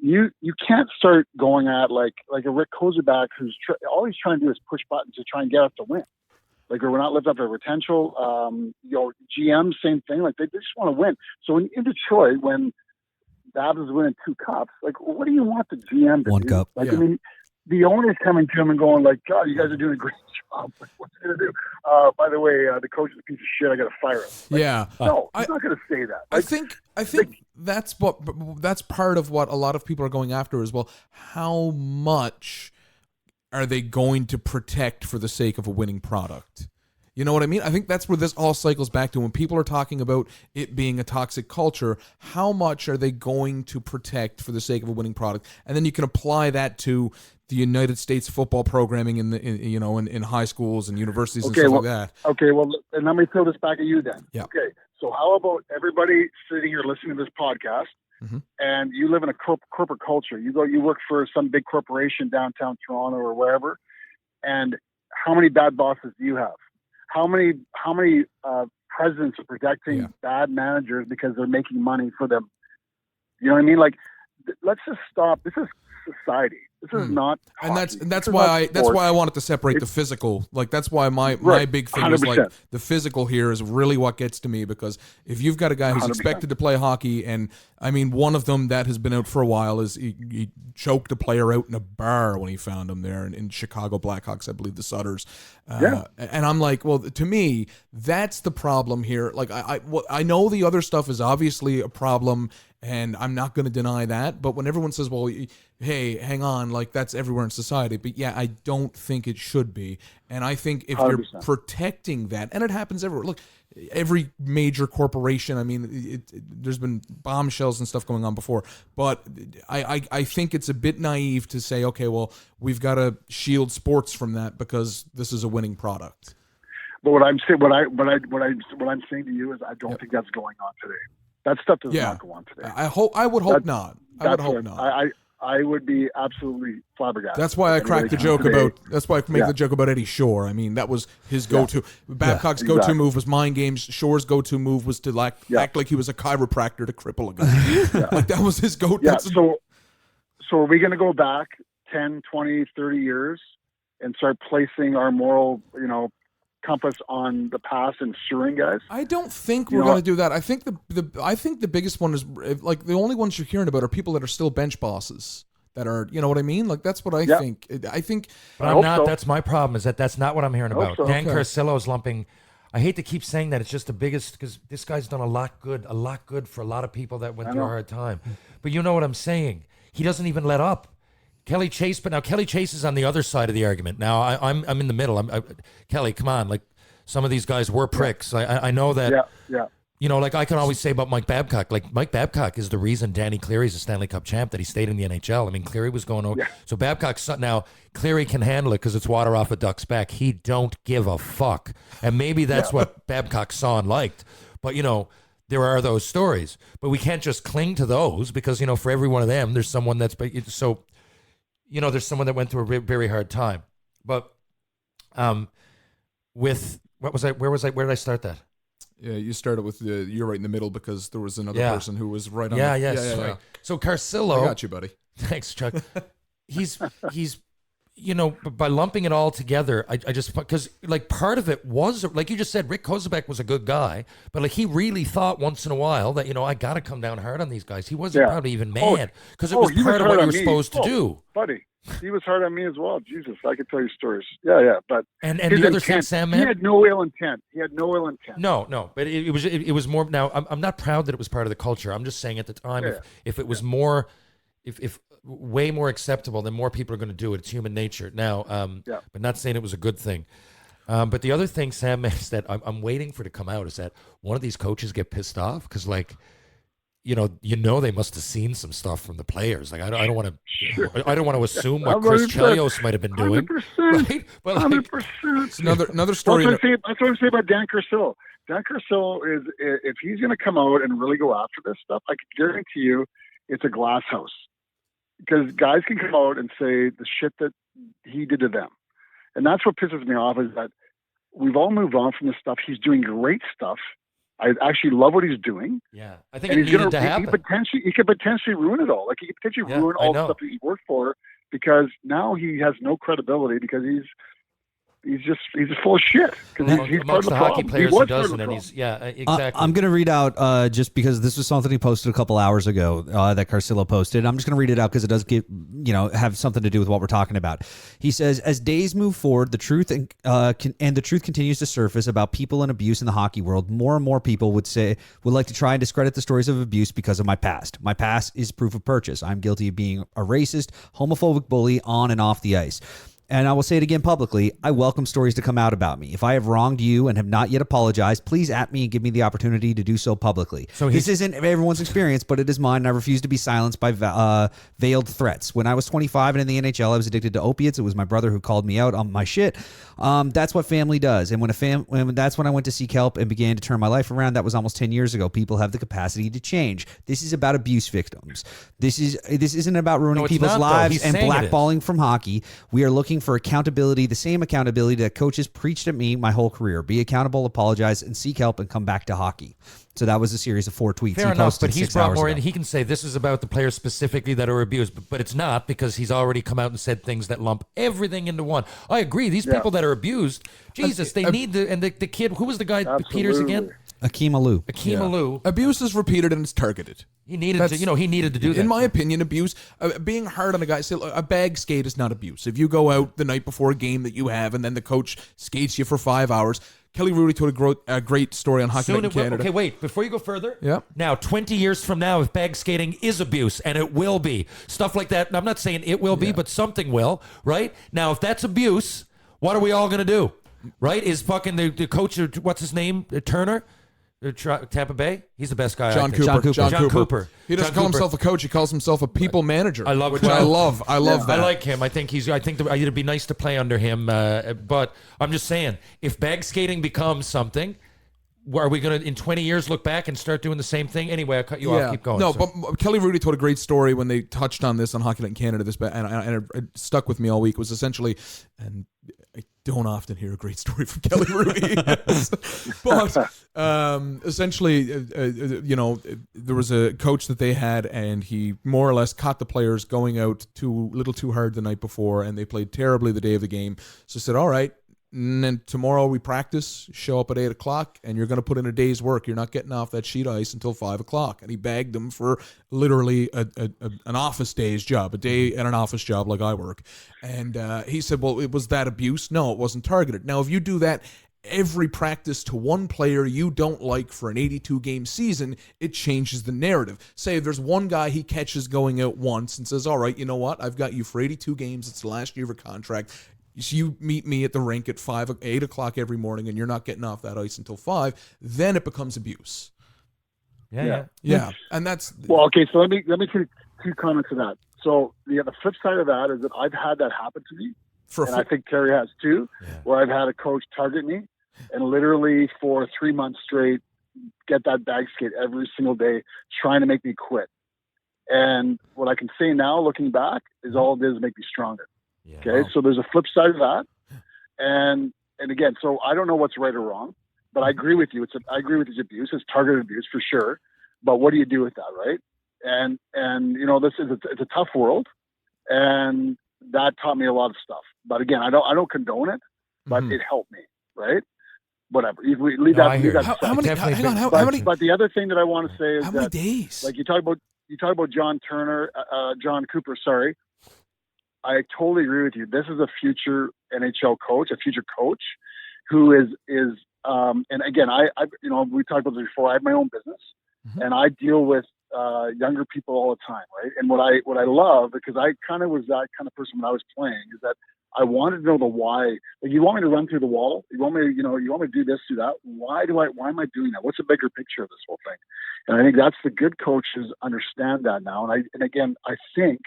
you can't start going at like a Rick Kozubak who's all he's trying to do is push buttons to try and get us to win. Like we're not living up to our potential. GM, same thing. Like they just want to win. So in Detroit, when Babs is winning 2 cups, like what do you want the GM to 1 do? cup. Like I mean, the owner's coming to him and going like, God, you guys are doing a great job. Like, what's he gonna do? By the way, the coach is a piece of shit. I got to fire him. Like, no, he's not going to say that. I think that's part of what a lot of people are going after as well. How much are they going to protect for the sake of a winning product? You know what I mean? I think that's where this all cycles back to when people are talking about it being a toxic culture. How much are they going to protect for the sake of a winning product? And then you can apply that to the United States football programming in high schools and universities and stuff like that. Okay, well, and let me throw this back at you then. Yeah. Okay, so how about everybody sitting here listening to this podcast, and you live in a corporate culture. You work for some big corporation downtown Toronto or wherever, and how many bad bosses do you have? How many presidents are protecting bad managers because they're making money for them? You know what I mean? Like, let's just stop. This is society. This is not hockey. And that's why I wanted to separate the physical. Like that's why my big thing is like the physical here is really what gets to me, because if you've got a guy who's 100%. Expected to play hockey, and I mean one of them that has been out for a while is he choked a player out in a bar when he found him there in Chicago Blackhawks, I believe the Sutters. And I'm like, well, to me that's the problem here. Like I know the other stuff is obviously a problem, and I'm not going to deny that. But when everyone says, well, hey, hang on, like that's everywhere in society. But yeah, I don't think it should be. And I think if 100%. You're protecting that, and it happens everywhere. Look, every major corporation, I mean, there's been bombshells and stuff going on before. But I think it's a bit naive to say, okay, well, we've got to shield sports from that because this is a winning product. But what I'm saying, what I'm saying to you is, I don't think that's going on today. That stuff does not go on today. I would hope not. I would be absolutely flabbergasted. That's why I cracked the joke about. That's why I made the joke about Eddie Shore. I mean, that was his go-to. Babcock's go-to move was mind games. Shore's go-to move was to act like he was a chiropractor to cripple a guy. Like that was his go-to. Yeah. So are we going to go back 10, 20, 30 years and start placing our moral, compass on the past and suing guys? I don't think we're going to do that. I think the biggest one is like the only ones you're hearing about are people that are still bench bosses that are, you know what I mean? Like that's what I think. I think. But I'm not. So. That's my problem. Is that's not what I'm hearing about. So. Dan Carcillo's lumping. I hate to keep saying that. It's just the biggest because this guy's done a lot good for a lot of people that went through a hard time. But you know what I'm saying? He doesn't even let up. Kelly Chase, but now Kelly Chase is on the other side of the argument. Now I'm in the middle. Kelly, come on, like some of these guys were pricks. I know that. Yeah. Like I can always say about Mike Babcock. Like Mike Babcock is the reason Danny Cleary's a Stanley Cup champ, that he stayed in the NHL. I mean, Cleary was going over. Yeah. So Babcock's now Cleary can handle it because it's water off a duck's back. He don't give a fuck, and maybe that's what Babcock saw and liked. But there are those stories, but we can't just cling to those because for every one of them, there's someone that's so. There's someone that went through a very hard time. But where did I start that? Yeah, you started with you're right in the middle because there was another Yeah. person who was right on. Yeah, the, yes. yeah. Right. So Carcillo, I got you, buddy. thanks, Chuck. He's by lumping it all together, I just because like part of it was like you just said, Rick Kozubek was a good guy, but like he really thought once in a while that I got to come down hard on these guys. He wasn't probably even mad because it was he part of hard what you on were me. supposed to do. Buddy, he was hard on me as well. Jesus, I could tell you stories. Yeah, but And his the other thing, intent, Sam, he man. had no ill intent. No, but it was more. Now I'm not proud that it was part of the culture. I'm just saying at the time, if it was more, if way more acceptable, then more people are going to do it. It's human nature. Now, but not saying it was a good thing. But the other thing, Sam, is that I'm waiting for to come out is that one of these coaches get pissed off because like. They must have seen some stuff from the players. Like I don't want to assume what Chris Chelios might have been doing, 100%, right? But like, 100%. Another story. That's what I'm saying about Dan Carcillo. Dan Carcillo is, if he's going to come out and really go after this stuff, I can guarantee you it's a glass house. Because guys can come out and say the shit that he did to them. And that's what pisses me off is that we've all moved on from this stuff. He's doing great stuff. I actually love what he's doing. yeah, I think And it needed to happen. he could potentially ruin it all. Like he could potentially ruin all the stuff that he worked for because now he has no credibility because he's just full of shit. He's part of Amongst the hockey problem. players, was he part of doesn't, the and problem. he's exactly. I'm going to read out just because this was something he posted a couple hours ago that Carcillo posted. I'm just going to read it out because it does have something to do with what we're talking about. He says, as days move forward, the truth and the truth continues to surface about people and abuse in the hockey world. More and more people would like to try and discredit the stories of abuse because of my past. My past is proof of purchase. I'm guilty of being a racist, homophobic bully on and off the ice. And I will say it again publicly, I welcome stories to come out about me. If I have wronged you and have not yet apologized, please at me and give me the opportunity to do so publicly. So this isn't everyone's experience, but it is mine, and I refuse to be silenced by veiled threats. When I was 25 and in the NHL, I was addicted to opiates. It was my brother who called me out on my shit. That's what family does. And that's when I went to seek help and began to turn my life around. That was almost 10 years ago. People have the capacity to change. This is about abuse victims. This isn't about ruining people's lives and blackballing from hockey. We are looking for accountability, the same accountability that coaches preached at me my whole career. Be accountable, apologize, and seek help and come back to hockey. So that was a series of 4 tweets. Fair enough, but he's brought more in. He can say this is about the players specifically that are abused, but it's not because he's already come out and said things that lump everything into one. I agree. These people that are abused, Jesus, they need the kid. Who was the guy? Absolutely. Peters again? Akeem Alou. Alou. Abuse is repeated and it's targeted. He needed to do that. In my opinion, abuse, being hard on a guy, say a bag skate is not abuse. If you go out the night before a game that you have and then the coach skates you for 5 hours, Kelly Rudy told a great story on Hockey Night in Canada. Okay, wait, before you go further. Yeah. Now, 20 years from now, if bag skating is abuse, and it will be, stuff like that, I'm not saying it will be, but something will, right? Now, if that's abuse, what are we all going to do? Right? Is fucking the coach, what's his name, Turner? Tampa Bay? He's the best guy. John Cooper. He doesn't call himself a coach. He calls himself a people manager. I love that. I love that. I like him. I think it'd be nice to play under him. But I'm just saying, if bag skating becomes something, are we going to, in 20 years, look back and start doing the same thing? Anyway, I cut you off. Keep going. No, but Kelly Rudy told a great story when they touched on this on Hockey Night in Canada, and it stuck with me all week. It was essentially, and I don't often hear a great story from Kelly Rudy, but essentially, there was a coach that they had, and he more or less caught the players going out a little too hard the night before, and they played terribly the day of the game. So he said, all right, and then tomorrow we practice, show up at 8 o'clock, and you're going to put in a day's work. You're not getting off that sheet ice until 5 o'clock. And he bagged them for literally an office day's job, a day at an office job like I work. And he said, well, it was that abuse? No, it wasn't targeted. Now, if you do that every practice to one player you don't like for an 82-game season, it changes the narrative. Say if there's one guy he catches going out once and says, all right, you know what? I've got you for 82 games. It's the last year of a contract. So you meet me at the rink at 8 o'clock every morning, and you're not getting off that ice until 5. Then it becomes abuse. Yeah. And that's okay. So let me take 2 comments to that. So the flip side of that is that I've had that happen to me, and I think Terry has too, where I've had a coach target me, and literally for 3 months straight get that bag skate every single day, trying to make me quit. And what I can say now, looking back, is all it is make me stronger. Okay, so there's a flip side of that, and again, so I don't know what's right or wrong. But I agree with you. I agree with his abuse. It's targeted abuse for sure. But what do you do with that, right? And it's a tough world, and that taught me a lot of stuff. But again, I don't condone it, but it helped me, right? Whatever. We leave that. How many? Hang on. How many? But the other thing that I want to say is how many days? Like you talk about John Turner, John Cooper. Sorry, I totally agree with you. This is a future NHL coach, a future coach, who is. And again, we talked about this before. I have my own business, and I deal with younger people all the time, right? And what I love, because I kind of was that kind of person when I was playing, is that I wanted to know the why. Like, you want me to run through the wall? You want me to do this, do that? Why am I doing that? What's the bigger picture of this whole thing? And I think that's the good coaches understand that now. And again, I think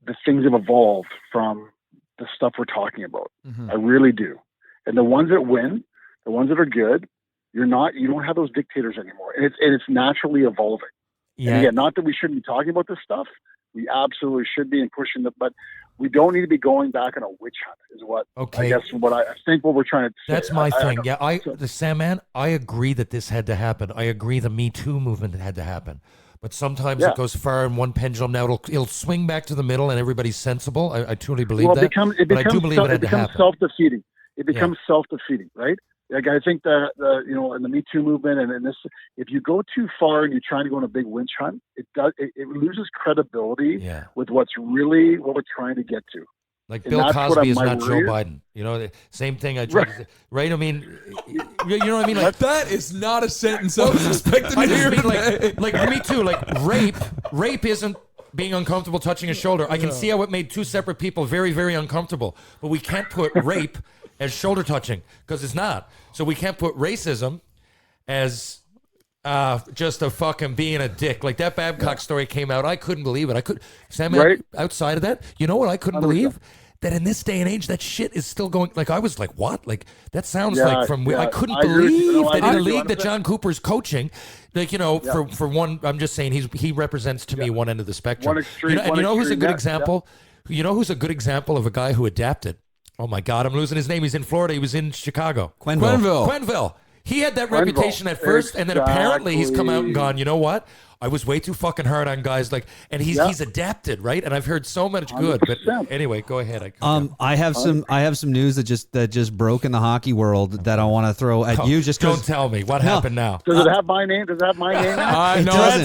the things have evolved from the stuff we're talking about. I really do. And the ones that win, the ones that are good, you don't have those dictators anymore. And it's naturally evolving. Yeah. And again, not that we shouldn't be talking about this stuff. We absolutely should be and pushing but we don't need to be going back on a witch hunt is what I guess what I think what we're trying to say. That's my thing. The Sandman, I agree that this had to happen. I agree the Me Too movement had to happen. But sometimes it goes far in one pendulum. Now it'll swing back to the middle and everybody's sensible. I truly believe that. But I do believe it had to happen. Self-defeating. It becomes self-defeating, right? Like, I think that in the Me Too movement and this, if you go too far and you're trying to go on a big witch hunt, it loses credibility with what we're trying to get to. Like, Bill Cosby is not Joe Biden. The same thing I tried to say. Right? I mean, you know what I mean? Like, that is not a sentence I was expecting to hear. Like Me Too. Like, rape isn't being uncomfortable touching a shoulder. I can see how it made two separate people very, very uncomfortable. But we can't put rape as shoulder touching, because it's not. So we can't put racism as just a fucking being a dick. Like, that Babcock story came out. I couldn't believe it. Sandman, outside of that, you know what I couldn't believe? That in this day and age, that shit is still going. Like, I was like, what? Like, that sounds like from. I couldn't believe that in a league that John Cooper's coaching, like, for one, I'm just saying he represents to me one end of the spectrum. One extreme, who's a good example? You know who's a good example of a guy who adapted? Oh my God, I'm losing his name. He's in Florida. He was in Chicago. Quenneville. He had that reputation at first, and then apparently he's come out and gone, you know what? I was way too fucking hard on guys, and he's adapted, right? And I've heard so much good. 100%. But anyway, go ahead. I have some news that just broke in the hockey world that I want to throw at you. Just don't tell me what happened now. Does it have my name? Terran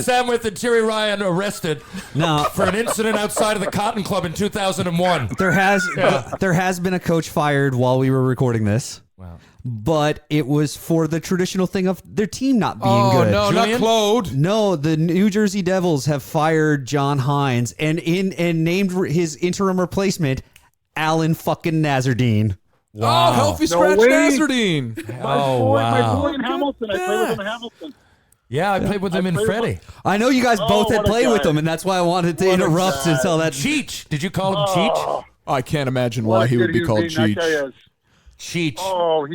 Sandwith and Terry Ryan arrested for an incident outside of the Cotton Club in 2001. There has been a coach fired while we were recording this. Wow. But it was for the traditional thing of their team not being good. Oh, no, not Claude. No, the New Jersey Devils have fired John Hines and named his interim replacement Alan fucking Nazardine. Wow. Oh, healthy scratch Nazardine. My boy in Hamilton. I played with him in Hamilton. Yeah, I played with him in Freddie. I know you guys both had played with him, and that's why I wanted to interrupt and tell that. Cheech. Did you call him Cheech? I can't imagine why he would be called Cheech. Cheech. Oh,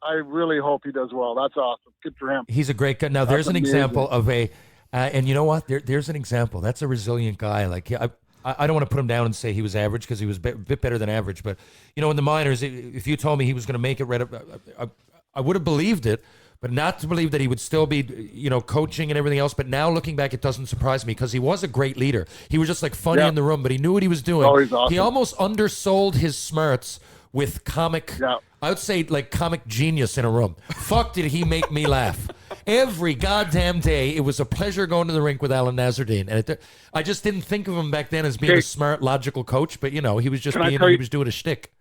I really hope he does well. That's awesome. Good for him. He's a great guy. Now, there's an example of and you know what? There's an example. That's a resilient guy. Like, I don't want to put him down and say he was average, because he was a bit better than average. But, in the minors, if you told me he was going to make it right up, I would have believed it, but not to believe that he would still be, coaching and everything else. But now looking back, it doesn't surprise me, because he was a great leader. He was just like funny in the room, but he knew what he was doing. Oh, he's awesome. He almost undersold his smarts with comic, I would say, like, comic genius in a room. Fuck, did he make me laugh. Every goddamn day, it was a pleasure going to the rink with Alan Nazardine. And I just didn't think of him back then as being a smart, logical coach, but, he was just he was doing a shtick.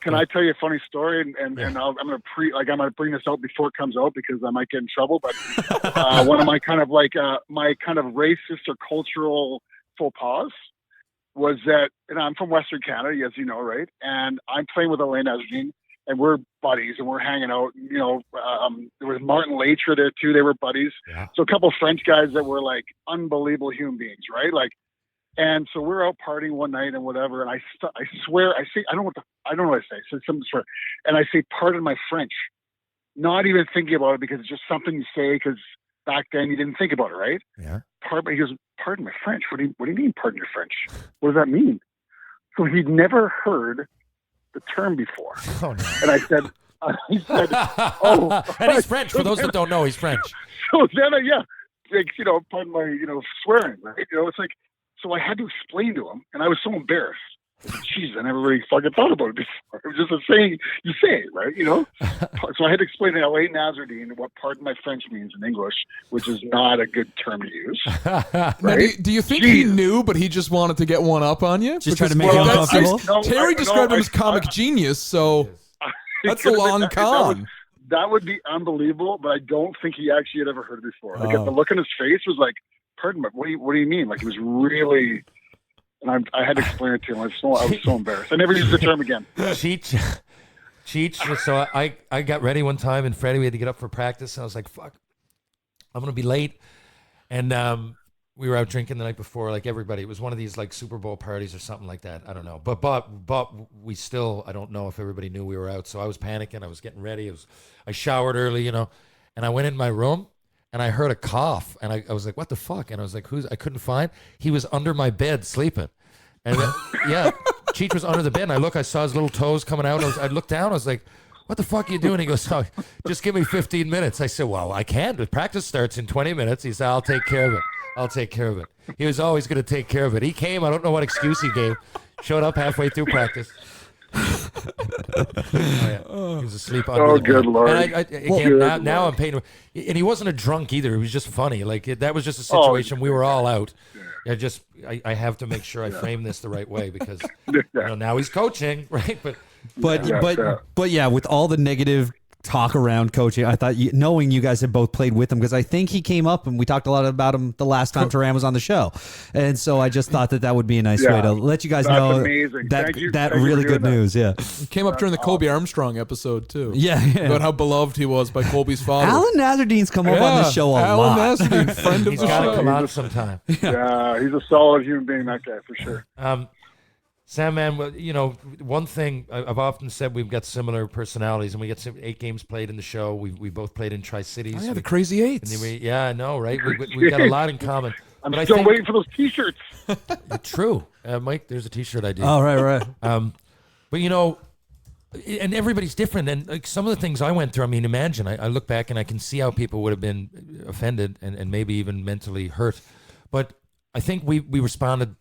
Can I tell you a funny story? And I'm gonna bring this out before it comes out, because I might get in trouble. But one of my kind of racist or cultural faux pas was that, I'm from Western Canada, as you know, right? And I'm playing with Alain Nazardine, and we're buddies, and we're hanging out. There was Martin Latre there too; they were buddies. Yeah. So a couple of French guys that were like unbelievable human beings, right? Like, and so we're out partying one night and whatever. And I swear, I don't know what I say. So something swear, and I say, "Pardon my French," not even thinking about it, because it's just something you say, because back then you didn't think about it, right? Yeah. He goes, "Pardon my French." What do you mean, pardon your French? What does that mean? So he'd never heard the term before. Oh, no. And I said, He said, "Oh," and he's French. For those that don't know, he's French. So then, like, pardon my, swearing, right? It's like, so I had to explain to him, and I was so embarrassed. Jeez, I never really fucking thought about it before. It was just a saying you say, right? So I had to explain to LA Nazardine what pardon my French means in English, which is not a good term to use. Now, Right? do you think he knew, but he just wanted to get one up on you? Just trying to make you that's- uncomfortable? Terry described him as comic genius, so that's a long con. That would be unbelievable, but I don't think he actually had ever heard it before. Like, the look on his face was like, pardon me, what do you mean? Like, it was really... And I had to explain it to him. I was so embarrassed. I never used the term again. Cheech. So I got ready one time, and Freddie, we had to get up for practice, and I was like, fuck, I'm going to be late. And we were out drinking the night before, like everybody. It was one of these like Super Bowl parties or something like that. I don't know. But we still, I don't know if everybody knew we were out. So I was panicking. I was getting ready. I showered early, and I went in my room. And I heard a cough, and I was like, what the fuck? And I was like, I couldn't find. He was under my bed sleeping. And then, Cheech was under the bed, and I saw his little toes coming out. I looked down, I was like, what the fuck are you doing? He goes, oh, just give me 15 minutes. I said, well, I can't. The practice starts in 20 minutes. He said, I'll take care of it. He was always going to take care of it. He came, I don't know what excuse he gave, showed up halfway through practice. He was asleep under the bed. Good Lord. And now I'm paying him. And he wasn't a drunk either. He was just funny. Like, that was just a situation. We were all out. I have to make sure I frame this the right way because now he's coaching, right? But yeah, with all the negative talk around coaching, I thought, knowing you guys had both played with him, because I think he came up and we talked a lot about him the last time Terran was on the show, and so I just thought that would be a nice way to let you guys know amazing. that really good news. Yeah, Came up during the Colby Armstrong episode too. Yeah. About how beloved he was by Colby's father. Alan Nazardine's come up on this show a lot. Alan Nazardine, friend of He's the got to show. come out sometime. Yeah, he's a solid human being, that guy, for sure. Sandman, one thing I've often said, we've got similar personalities, and we get 8 games played in the show. We both played in Tri-Cities. Oh, yeah, the Crazy Eights. Yeah, I know, right? We've got a lot in common. I'm still waiting for those T-shirts. True. Mike, there's a T-shirt I did. Oh, right. But, and everybody's different. And like some of the things I went through, I mean, imagine, I look back and I can see how people would have been offended and maybe even mentally hurt. But I think we responded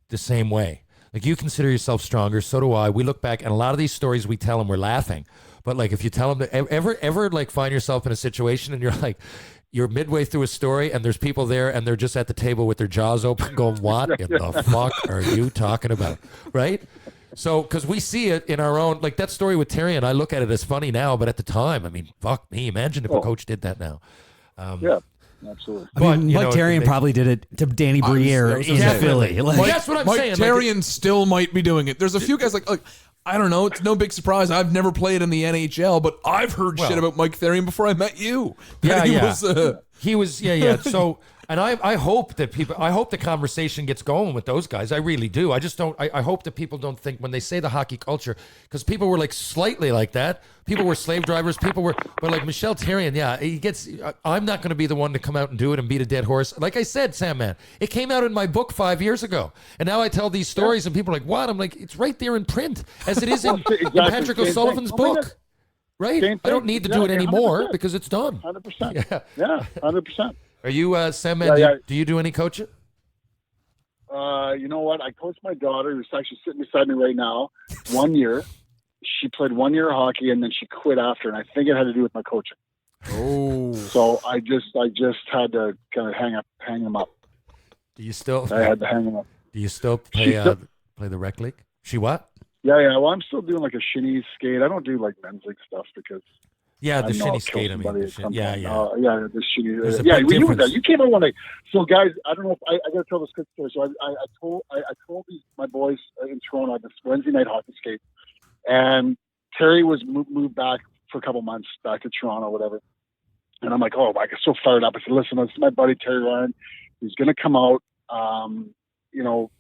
the same way. Like, you consider yourself stronger, so do I. We look back, and a lot of these stories we tell them, we're laughing. But, like, if you tell them, ever like, find yourself in a situation and you're midway through a story and there's people there and they're just at the table with their jaws open going, what in the fuck are you talking about? Right? So, because we see it in our own, like that story with Terry, and I look at it as funny now, but at the time, I mean, fuck me. Imagine if a coach did that now. Yeah. Absolutely. I mean, Mike Terrian probably did it to Danny Briere in Philly. Well, that's what I'm saying. Mike Terrian still might be doing it. There's a few guys like I don't know. It's no big surprise. I've never played in the NHL, but I've heard shit about Mike Terrian before I met you. He was. So, and I hope that I hope the conversation gets going with those guys. I really do. I just don't. I hope that people don't think when they say the hockey culture, because people were like slightly like that. People were slave drivers. People were, but like Michel Terrien, he gets. I'm not going to be the one to come out and do it and beat a dead horse. Like I said, Sandman, it came out in my book 5 years ago, and now I tell these stories, and people are like, "What?" I'm like, "It's right there in print, as it is in Patrick O'Sullivan's book." Right? I don't need to do it anymore 100%. Because it's done. 100%. Yeah, 100%. Are you, Sandman, do you do any coaching? You know what? I coached my daughter, who's actually sitting beside me right now, 1 year. She played 1 year of hockey, and then she quit after, and I think it had to do with my coaching. Oh. So I just had to kind of hang them up. Do you still? I had to hang them up. Do you still play the rec league? She what? Yeah. Well, I'm still doing like a shinny skate. I don't do like men's league stuff because. Yeah, the shinny skate. I mean, the shinny. The shinny. You came out one day. So, guys, I don't know if I got to tell this quick story. So, I told my boys in Toronto this Wednesday night hockey skate, and Terry was moved back for a couple months back to Toronto, whatever. And I'm like, oh, I get so fired up. I said, listen, this is my buddy Terry Ryan. He's going to come out.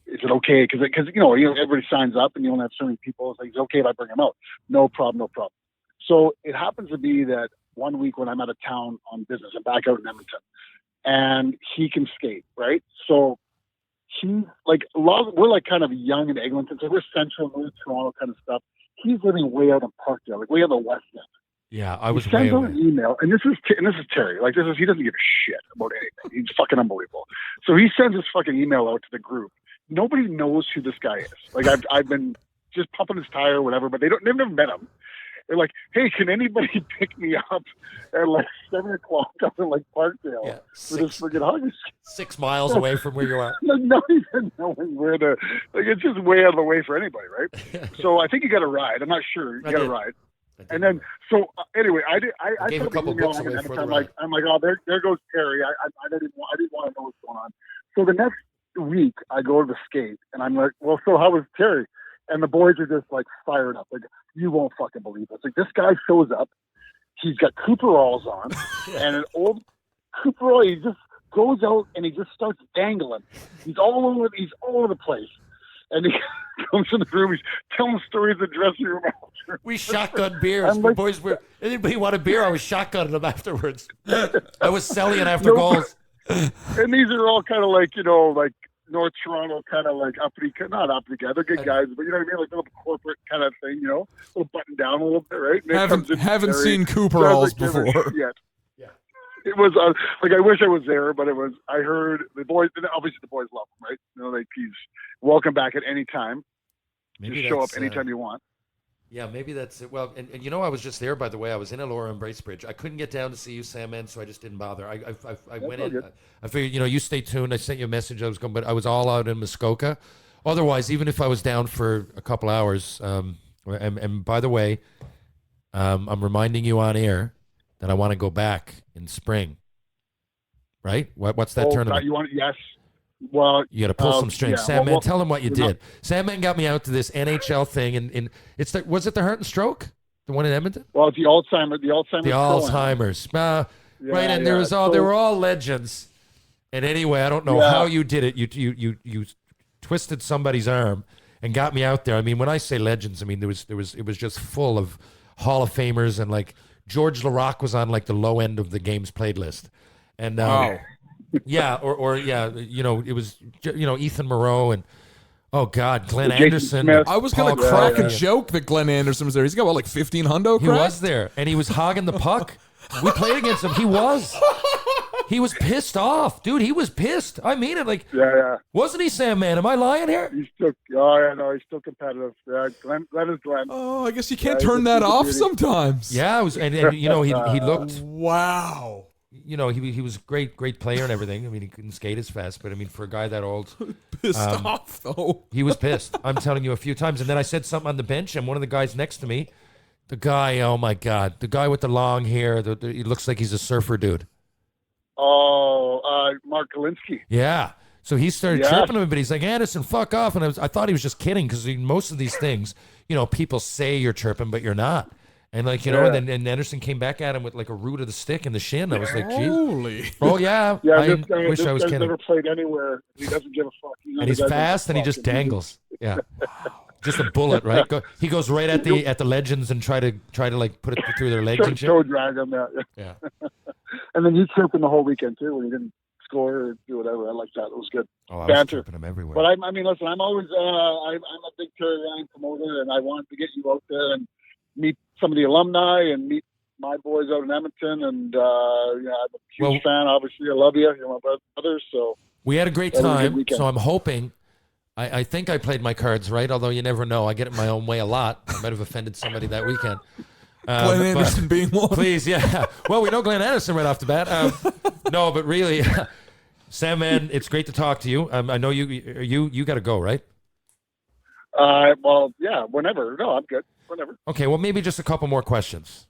Is it okay? Because everybody signs up, and you only have so many people. It's like, is it okay if I bring him out? No problem. So it happens to be that 1 week when I'm out of town on business, I'm back out in Edmonton, and he can skate, right? So we're like kind of young in Eglinton, so we're central, we're Toronto kind of stuff. He's living way out in Parkdale, like way on the west end. Yeah, I was He sends way out away. an email, and this is Terry. Like he doesn't give a shit about anything. He's fucking unbelievable. So he sends this fucking email out to the group. Nobody knows who this guy is. Like I've been just pumping his tire or whatever, but they've never met him. They're like, hey, can anybody pick me up at like 7:00 up in like Parkdale Yeah, for this freaking hug? 6 miles away from where you are. Like, not even knowing where to. Like it's just way out of the way for anybody, right? So I think you got a ride. I'm not sure. You I got a did. ride. And then, anyway, I gave put a couple an email books on away and for the I'm ride. like, oh, there goes Terry. I didn't want to know what's going on. So the next week, I go to the skate, and I'm like, well, so how was Terry? And the boys are just like fired up. Like, you won't fucking believe this. Like, this guy shows up. He's got Cooperalls on, and an old Cooperall. He just goes out and he just starts dangling. He's all over the place. And he comes in the room. He's telling stories in the dressing room. We shotgun beers. I'm The like- boys were. Anybody want a beer? I was shotgunning them afterwards. I was selling it after No. goals. And these are all kind of like, like North Toronto, kind of like not uppity guys. They're good guys, but you know what I mean? Like a little corporate kind of thing, a little button down a little bit, right? And it comes in Haven't Terry. seen So I was Cooperalls like, give a before. shit. Yeah. It was like I wish I was there, but I heard the boys. And obviously, the boys love him, right? Like he's welcome back at any time. Maybe Just show up that's, anytime you want. Yeah, maybe that's it. Well, and I was just there, by the way. I was in Elora and Bracebridge. I couldn't get down to see you, Sandman, so I just didn't bother. I went all in. good. I figured, you stay tuned. I sent you a message. I was going, but I was all out in Muskoka. Otherwise, even if I was down for a couple hours, and by the way, I'm reminding you on air that I want to go back in spring. Right? What's that tournament? You want? Yes. Well, You got to pull some strings. yeah. Sandman, Well, tell him what you you're did. Sandman got me out to this NHL thing, and was it the Heart and Stroke, the one in Edmonton? Well, the Alzheimer's. The Pro-Am. Alzheimer's, right? And there was yeah. they were all legends. And anyway, I don't know how you did it. You twisted somebody's arm and got me out there. I mean, when I say legends, I mean it was just full of Hall of Famers, and like George Laraque was on like the low end of the games played list, and yeah, it was Ethan Moreau and oh God, Glenn Jason Anderson. Smith. I was going to Paul crack Crowley. a joke that Glenn Anderson was there. He's got, like 15 hundo He crack? was there, and he was hogging the puck. We played against him. He was pissed off, dude. He was pissed. I mean it. Like, Yeah. wasn't he, Sandman? Am I lying here? He's still. Oh yeah, no, he's still competitive. Yeah, Glenn is Glenn. Oh, I guess you can't Yeah, turn he's that a off beauty. sometimes. Yeah, it was, and he looked. Wow. He was a great player and everything. I mean, he couldn't skate as fast, but I mean, for a guy that old, Pissed off, though. he was pissed. I'm telling you, a few times. And then I said something on the bench, and one of the guys next to me, the guy, oh my God, the guy with the long hair, he looks like he's a surfer dude. Oh, Mark Galinsky. Yeah. So he started Yes. chirping him, but he's like, Anderson, fuck off. And I thought he was just kidding, because most of these things, people say you're chirping, but you're not. And like, Yeah. and then Anderson came back at him with like a root of the stick in the shin. I was like, gee. Holy. Oh, yeah. Yeah, I this guy, wish I was guy's kidding. never played anywhere. He doesn't give a fuck. And he's fast, and he just dangles. Yeah. Just a bullet, right? He goes right at the legends and try to like put it through their legs and shit. Toe drag on that. Yeah. And then you chirping the whole weekend too when he didn't score or do whatever. I like that. It was good. Oh, I was Banter. chirping him everywhere. But I mean, listen, I'm always I'm a big Terry Ryan promoter, and I wanted to get you out there and meet some of the alumni and meet my boys out in Edmonton. And I'm a huge fan. Obviously, I love you. You're my brother. So we had a great That was a good time. weekend. So I'm hoping. I think I played my cards right, although you never know. I get it my own way a lot. I might have offended somebody that weekend. Glenn Anderson being one. Please, yeah. Well, we know Glenn Anderson right off the bat. No, but really, Sandman, it's great to talk to you. I know you got to go, right? well, yeah, whenever. No, I'm good. Whenever. Okay, well, maybe just a couple more questions.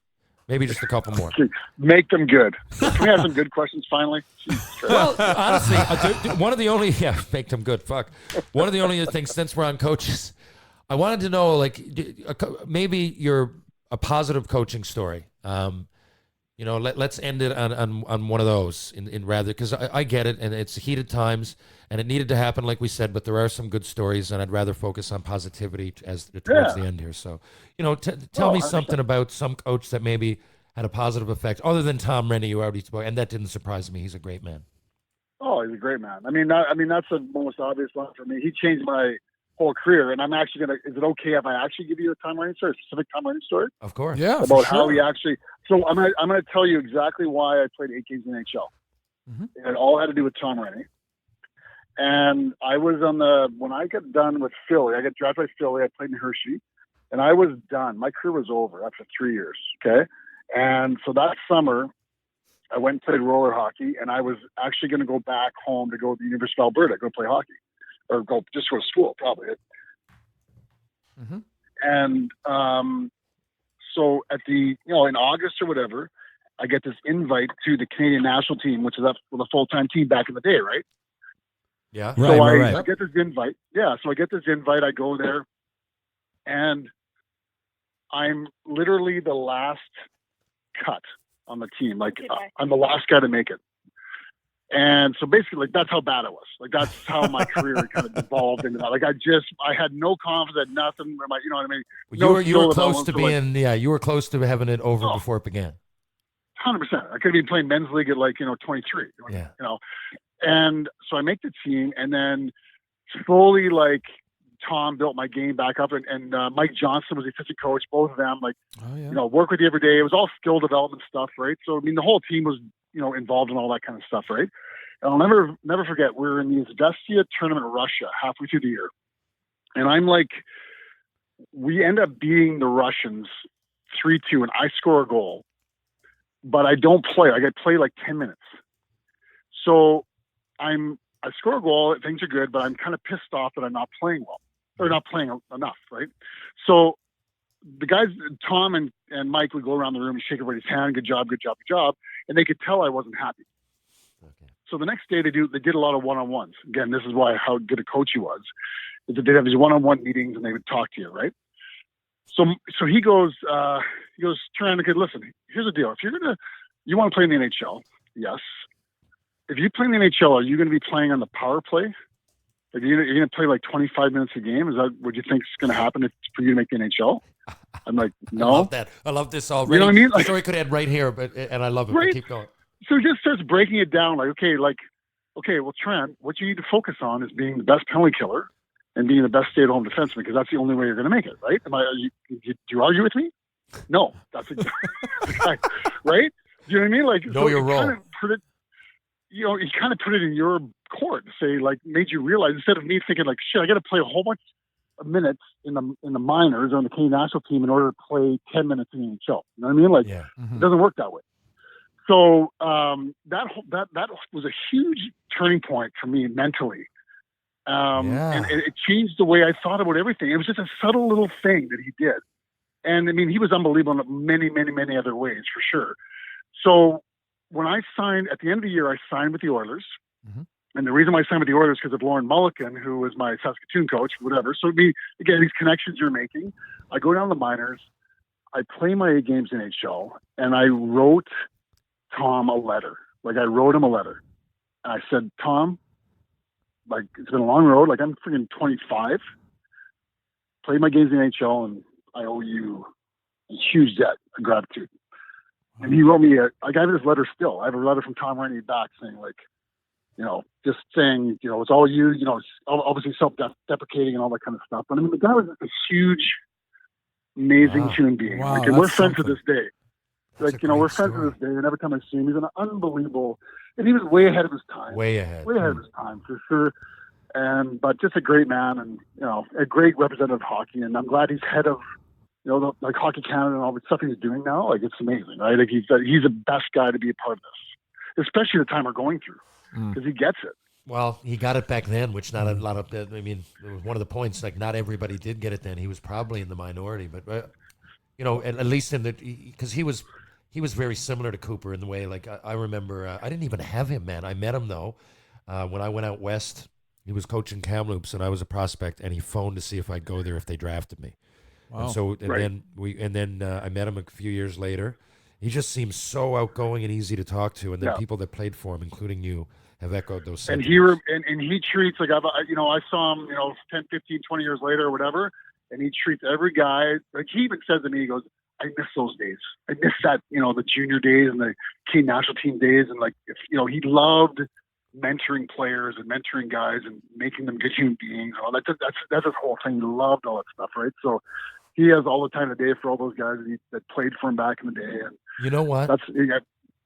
Maybe just a couple more. Make them good. Can we have some good questions finally? Jesus Christ. Well, honestly, one of the only make them good. Fuck. One of the only things since we're on coaches, I wanted to know maybe you're a positive coaching story. Let's end it on one of those in rather, because I get it, and it's heated times, and it needed to happen, like we said. But there are some good stories, and I'd rather focus on positivity towards the end here. So, tell me something about some coach that maybe had a positive effect, other than Tom Rennie, you already spoke, and that didn't surprise me. He's a great man. Oh, he's a great man. I mean, that's the most obvious one for me. He changed my whole career. And I'm actually going to, is it okay if I actually give you a timeline story, a specific timeline story? Of course. Yeah, About for how sure. he actually, so I'm going to tell you exactly why I played 8 games in the NHL. Mm-hmm. It all had to do with Tom Rennie. And I was when I got done with Philly, I got drafted by Philly, I played in Hershey, and I was done. My career was over after 3 years, okay? And so that summer, I went and played roller hockey, and I was actually going to go back home to go to the University of Alberta, go play hockey, or go to school, probably. Mm-hmm. And so at in August or whatever, I get this invite to the Canadian national team, which is a full-time team back in the day, right? Yeah. Right, I get this invite. Yeah, so I get this invite. I go there, and I'm literally the last cut on the team. Like, I'm the last guy to make it. And so basically, like, that's how bad it was. Like, that's how my career kind of devolved into that. Like, I had no confidence, nothing. You know what I mean? You were close to being, you were close to having it over before it began. 100%. I could have been playing men's league at 23. Yeah. And so I make the team, and then slowly, like, Tom built my game back up, and Mike Johnson was the assistant coach. Both of them, work with you every day. It was all skill development stuff, right? So I mean, the whole team was, involved in all that kind of stuff, right? And I'll never forget. We were in the Izvestia tournament in Russia halfway through the year, and I'm like, we end up beating the Russians 3-2, and I score a goal, but I don't play. I play like 10 minutes. So I score a goal, things are good, but I'm kind of pissed off that I'm not playing well, or not playing enough, right? So the guys, Tom and Mike, would go around the room and shake everybody's hand, good job, and they could tell I wasn't happy. Okay. So the next day they did a lot of one-on-ones. Again, this is how good a coach he was. Is that they'd have these one-on-one meetings and they would talk to you, right? So he goes, Terran, okay, listen, here's the deal. If you want to play in the NHL, yes. If you play in the NHL, are you going to be playing on the power play? Like, you're going to play like 25 minutes a game? Is that what you think is going to happen for you to make the NHL? I'm like, no. I love that. I love this already. You know what I mean? The story could end right here, and I love it. Right? But keep going. So he just starts breaking it down. Like, okay, well, Trent, what you need to focus on is being the best penalty killer and being the best stay-at-home defenseman, because that's the only way you're going to make it, right? Do you argue with me? No. That's exactly right? Do you know what I mean? Like, know your role. He kind of put it in your court to say, like, made you realize, instead of me thinking like, shit, I got to play a whole bunch of minutes in the minors or on the Canadian national team in order to play 10 minutes in the NHL. You know what I mean? Like, It doesn't work that way. So that was a huge turning point for me mentally. And it changed the way I thought about everything. It was just a subtle little thing that he did. And I mean, he was unbelievable in many, many, many other ways, for sure. So when I signed, at the end of the year, I signed with the Oilers. Mm-hmm. And the reason why I signed with the Oilers is because of Lauren Mulliken, who was my Saskatoon coach, whatever. So again, these connections you're making. I go down the minors. I play my 8 games in NHL, and I wrote Tom a letter. Like, I wrote him a letter. And I said, Tom, like, it's been a long road. Like, I'm freaking 25. Played my games in NHL, and I owe you a huge debt of gratitude. And he wrote me I got this letter still. I have a letter from Tom Rennie back saying, like, just saying, it's all you, it's obviously self-deprecating and all that kind of stuff. But I mean, the guy was a huge, amazing human being. Wow, like, and we're that's friends to something. this day. That's Like, a great we're friends to story. this day. And every time I see him, he's an unbelievable, and he was way ahead of his time. Way ahead. Way ahead of his time, for sure. But just a great man, and, a great representative of hockey. And I'm glad he's head of, like Hockey Canada and all the stuff he's doing now. Like, it's amazing, right? Like, he's the best guy to be a part of this, especially the time we're going through, because he gets it. Well, he got it back then, which not a lot of. I mean, it was one of the points. Like, not everybody did get it then. He was probably in the minority, but at least because he was very similar to Cooper in the way. Like, I remember, I didn't even have him, man. I met him though when I went out west. He was coaching Kamloops, and I was a prospect, and he phoned to see if I'd go there if they drafted me. Wow. And then I met him a few years later. He just seems so outgoing and easy to talk to, and then people that played for him, including you, have echoed those And sentiments. he treats, like, I saw him, 10, 15, 20 years later or whatever, and he treats every guy, like, he even says to me, he goes, I miss those days. I miss that, the junior days and the Canadian national team days. And, like, he loved mentoring players and mentoring guys and making them good human beings. All that's his whole thing. He loved all that stuff, right? So he has all the time of day for all those guys that played for him back in the day. And You know what?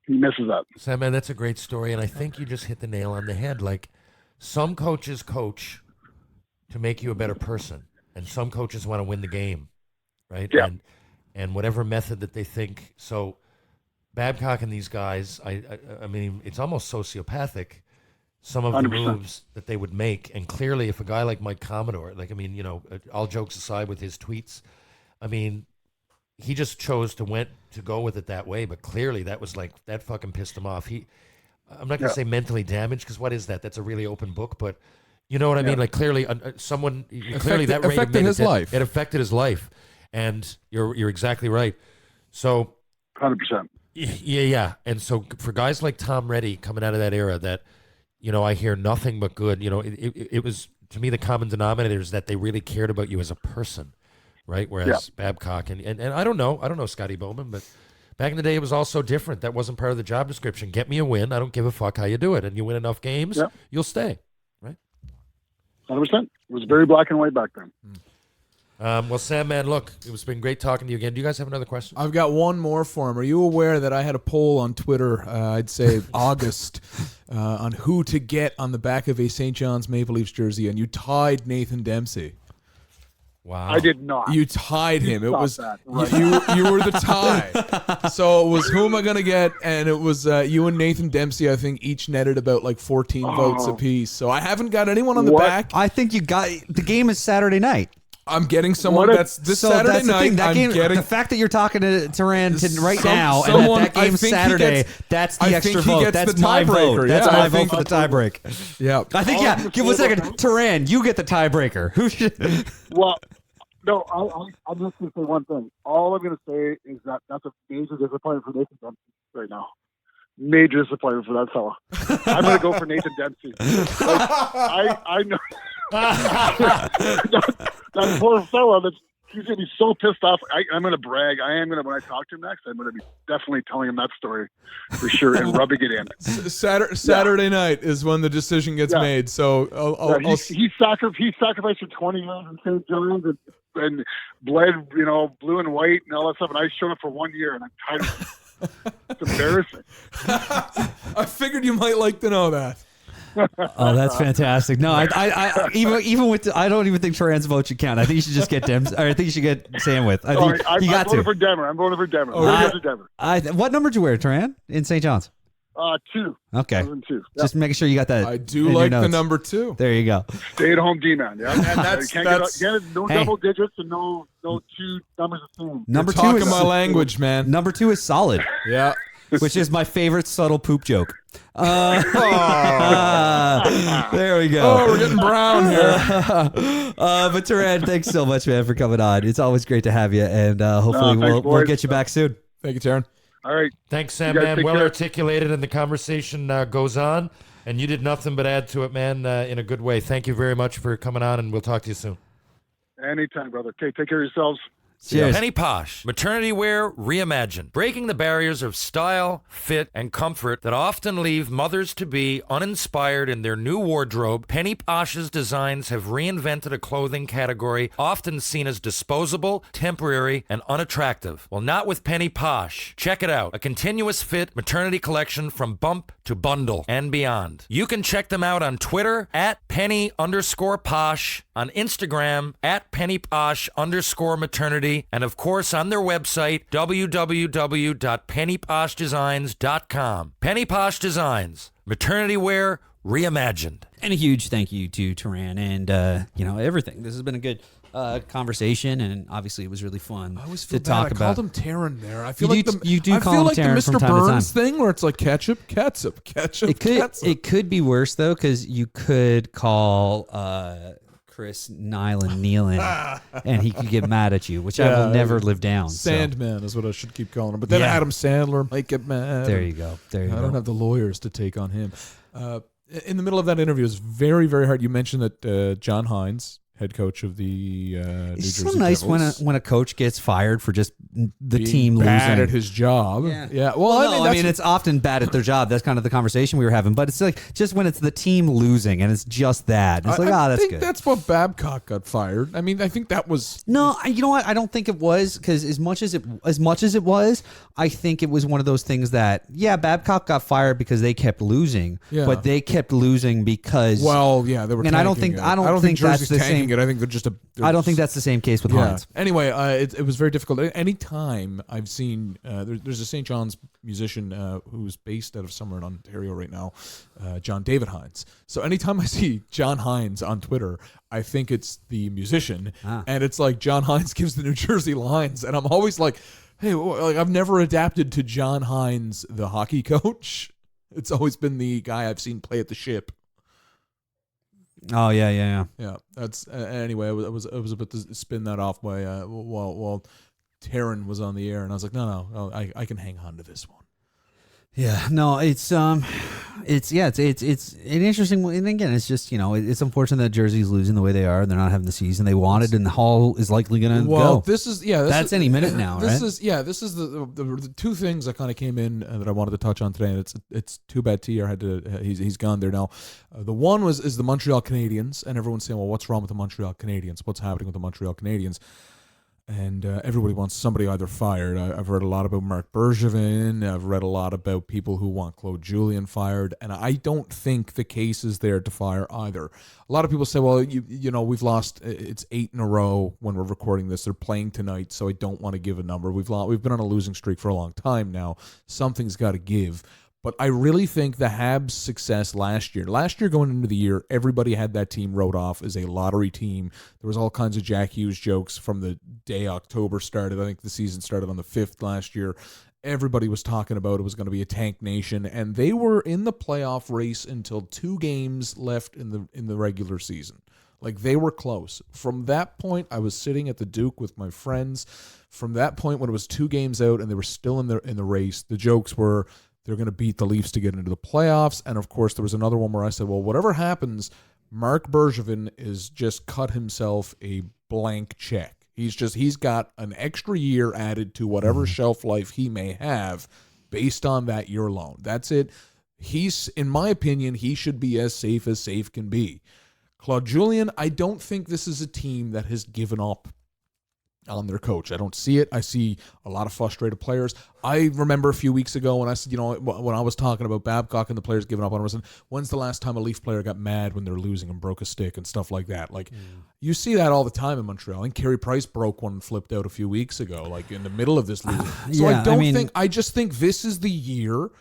he misses that. Sandman, that's a great story, and I think you just hit the nail on the head. Like, some coaches coach to make you a better person, and some coaches want to win the game, right? Yeah. And whatever method that they think. So Babcock and these guys, I mean, it's almost sociopathic, some of the 100%. moves that they would make. And clearly, if a guy like Mike Commodore, like, I mean, you know, all jokes aside with his tweets, I mean, he just chose to go with it that way. But clearly, that was like, that fucking pissed him off. I'm not going to say mentally damaged, because what is that? That's a really open book. But you know what I mean? Like, clearly, that affected his life. It affected his life. And you're exactly right. So 100%. yeah. And so for guys like Tom Reddy coming out of that era, that, you know, I hear nothing but good. You know, it was, to me, the common denominator is that they really cared about you as a person, right? Whereas Babcock and I don't know Scotty Bowman, but back in the day it was all so different. That wasn't part of the job description. Get me a win. I don't give a fuck how you do it. And you win enough games, you'll stay, right? 100%. It was very black and white back then. Well, Sandman, look, it's been great talking to you again. Do you guys have another question? I've got one more for him. Are you aware that I had a poll on Twitter, I'd say August, on who to get on the back of a St. John's Maple Leafs jersey, and you tied Nathan Dempsey. Wow. I did not. You tied him. It was that, right? you were the tie. So it was who am I going to get, and it was you and Nathan Dempsey. I think each netted about like 14 votes apiece. So I haven't got anyone on the back. I think you got the game is Saturday night. I'm getting someone that's this Saturday night. The fact that you're talking to Terran right now and that game's Saturday, that's the extra vote. That's my vote. That's my vote for the tiebreak. Yeah. I think, give 1 second. Terran, you get the tiebreaker. Who should? Well, no, I'm just going to say one thing. All I'm going to say is that that's a major disappointment for Nathan Dempsey right now. Major disappointment for that fella. I'm going to go for Nathan Dempsey. Like, I know. that poor fella, he's going to be so pissed off. I'm going to brag. When I talk to him next, I'm going to be definitely telling him that story for sure and rubbing it in. Saturday night is when the decision gets made. So he sacrificed for 20 years in St. John's and bled, blue and white and all that stuff. And I showed up for 1 year and I'm tired of it. It's embarrassing. I figured you might like to know that. Oh, that's fantastic. No, I even with I don't even think Terran's vote should count. I think you should just get Dems. Or I think you should get Sandwith. I think you got to. I'm voting for Denver. What number did you wear, Terran, in St. John's? 2. Okay. 2. Yep. Just making sure you got that. I do like the number 2. There you go. Stay at home D-man. Yeah. And no double digits and no 2 numbers the same. Number You're 2 talking is my language, man. Number 2 is solid. Yeah. Which is my favorite subtle poop joke. There we go. Oh, we're getting brown here. But Terran, thanks so much, man, for coming on. It's always great to have you, and hopefully we'll get you back soon. Thank you, Terran. All right. Thanks, Sam, man. Well articulated, and the conversation goes on, and you did nothing but add to it, man, in a good way. Thank you very much for coming on, and we'll talk to you soon. Anytime, brother. Okay, take care of yourselves. Cheers. Penny Posh, maternity wear reimagined, breaking the barriers of style, fit, and comfort that often leave mothers-to-be uninspired in their new wardrobe. Penny Posh's designs have reinvented a clothing category often seen as disposable, temporary, and unattractive. Well, not with Penny Posh. Check it out, a continuous fit maternity collection from bump to bundle and beyond. You can check them out on Twitter at Penny_Posh, on Instagram at PennyPosh_maternity, and of course on their website, www.pennyposhdesigns.com. Penny Posh Designs, maternity wear reimagined. And a huge thank you to Terran and everything. This has been a good conversation, and obviously it was really fun. I always feel to bad. talk I about. called him Terran there. I feel you like do I call feel him like the Terran Mr. from time to Burns time. thing where it's like ketchup. It could be worse though, because you could call Chris Nealon, and he could get mad at you, which I will never live down. Sandman is what I should keep calling him. But then Adam Sandler might get mad. There you go. I don't have the lawyers to take on him. In the middle of that interview, it's very, very hard. You mentioned that John Hines, head coach of the New Jersey so nice Devils. when a coach gets fired for just the Being team bad losing. at his job. Yeah. Well, Well, I mean, it's often bad at their job. That's kind of the conversation we were having. But it's like just when it's the team losing and it's just that. It's like, I that's think good. that's what Babcock got fired. I mean, I think that was No, you know what? I don't think it was, because as much as it was, I think it was one of those things that Babcock got fired because they kept losing, Yeah. but they kept losing because they were. And I don't think that's Jersey's the tanking same. it. I think they're just a. I don't think that's the same case with Hines. Anyway, it was very difficult. Anytime I've seen there's a St. John's musician who's based out of somewhere in Ontario right now, John David Hines. So anytime I see John Hines on Twitter, I think it's the musician, and it's like John Hines gives the New Jersey lines, and I'm always like, hey, like I've never adapted to John Hines, the hockey coach. It's always been the guy I've seen play at the Ship. Oh yeah. Yeah, that's anyway. I was about to spin that off by while Terran was on the air, and I was like, no, I can hang on to this one. Yeah, no, it's an interesting one. And again, it's just, it's unfortunate that Jersey's losing the way they are. They're not having the season they wanted, and the Hall is likely going to go. That's any minute now, this right? This is the two things that kind of came in that I wanted to touch on today. And it's too bad TR had to. He's gone there now. The one is the Montreal Canadiens, and everyone's saying, well, what's wrong with the Montreal Canadiens? What's happening with the Montreal Canadiens? And everybody wants somebody either fired. I've read a lot about Marc Bergevin. I've read a lot about people who want Claude Julien fired. And I don't think the case is there to fire either. A lot of people say, well, you know, we've lost. It's 8 in a row when we're recording this. They're playing tonight, so I don't want to give a number. We've been on a losing streak for a long time now. Something's got to give. But I really think the Habs' success last year going into the year, everybody had that team wrote off as a lottery team. There was all kinds of Jack Hughes jokes from the day October started. I think the season started on the 5th last year. Everybody was talking about it was going to be a tank nation, and they were in the playoff race until 2 games left in the regular season. Like, they were close. From that point, I was sitting at the Duke with my friends. From that point, when it was 2 games out and they were still in the race, the jokes were, they're going to beat the Leafs to get into the playoffs. And, of course, there was another one where I said, well, whatever happens, Marc Bergevin is just cut himself a blank check. He's got an extra year added to whatever shelf life he may have based on that year alone. That's it. In my opinion, he should be as safe can be. Claude Julien, I don't think this is a team that has given up on their coach. I don't see it. I see a lot of frustrated players. I remember a few weeks ago when I said, when I was talking about Babcock and the players giving up on him, when's the last time a Leaf player got mad when they're losing and broke a stick and stuff like that? Like, you see that all the time in Montreal. And Carey Price broke one and flipped out a few weeks ago, like in the middle of this losing. So I just think this is the year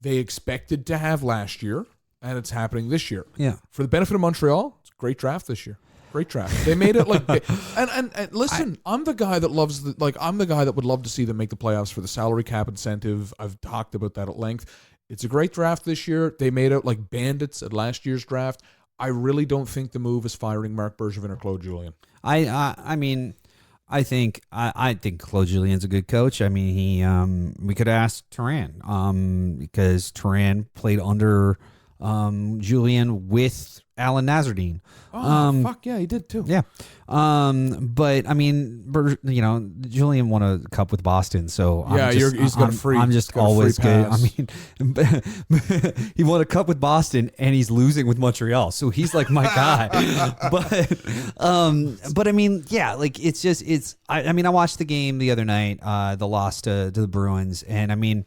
they expected to have last year, and it's happening this year. Yeah. For the benefit of Montreal, it's a great draft this year. Great draft. They made it like, and listen, I'm the guy that would love to see them make the playoffs for the salary cap incentive. I've talked about that at length. It's a great draft this year. They made it like bandits at last year's draft. I really don't think the move is firing Marc Bergevin or Claude Julien. I think Claude Julien's a good coach. I mean, we could ask Terran, because Terran played under Julien with Alan Nazardine. Fuck yeah, he did too. Yeah. But I mean, Julien won a cup with Boston, so he's got a free. I'm just always good. I mean, he won a cup with Boston and he's losing with Montreal, so he's like my guy. But I mean, yeah, like I mean, I watched the game the other night, the loss to the Bruins, and I mean,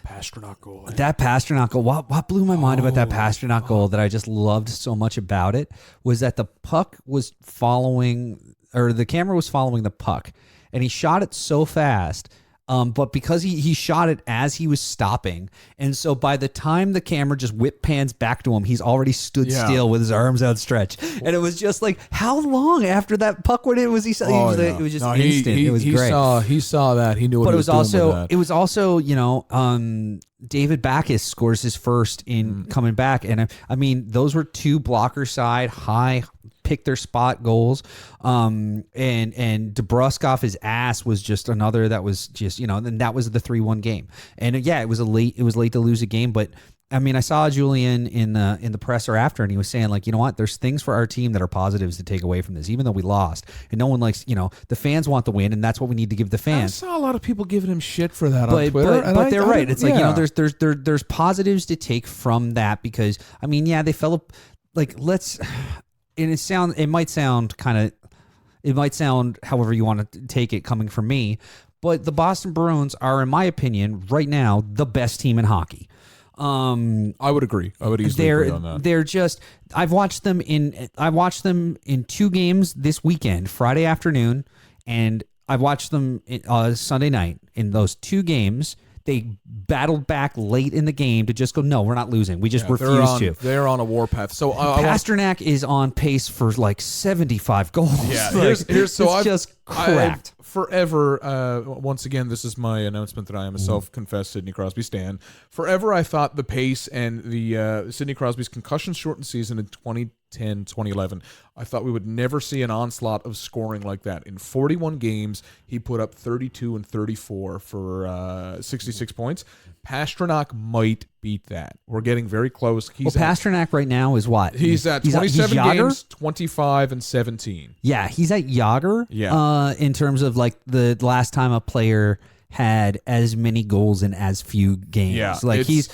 Pasternak goal. That Pasternak goal. What blew my mind about that Pasternak goal that I just loved so much about it was that the puck was following, or the camera was following the puck, and he shot it so fast. But because he shot it as he was stopping, and so by the time the camera just whip pans back to him, he's already stood still with his arms outstretched, and it was just like, how long after that puck went in was he? It was just instant. It was great. He saw that. He knew what but he was doing with that. It was also David Backes scores his first in coming back, and I mean, those were 2 blocker side high pick their spot goals. And DeBrusk off his ass was just another that was just, and that was the 3-1 game. And it was late to lose a game, but I mean, I saw Julian in the presser after, and he was saying, like, you know what? There's things for our team that are positives to take away from this, even though we lost. And no one likes, the fans want the win, and that's what we need to give the I fans. saw a lot of people giving him shit for that on Twitter. But they're right. It's like, yeah. there's positives to take from that because, I mean, yeah, they fell up, like, it might sound however you want to take it coming from me, but the Boston Bruins are, in my opinion, right now, the best team in hockey. I would agree. I would easily agree on that. They're just. I've watched them in 2 games this weekend, Friday afternoon, and I watched them Sunday night. In those 2 games, they battled back late in the game to just go, no, we're not losing. We just refuse to. They're on a warpath. So Pasternak is on pace for like 75 goals. Yeah, Like, here's so it's just cracked. Forever, once again, this is my announcement that I am a self-confessed Sidney Crosby stan. Forever, I thought the pace and the Sidney Crosby's concussion-shortened season in 2010, 2011, I thought we would never see an onslaught of scoring like that. In 41 games, he put up 32 and 34 for 66 points. Pasternak might beat that. We're getting very close. Pasternak right now is what? He's at 27 games, 25 and 17. Yeah, he's at Yager. Yeah. In terms of like the last time a player had as many goals in as few games. Yeah, like he's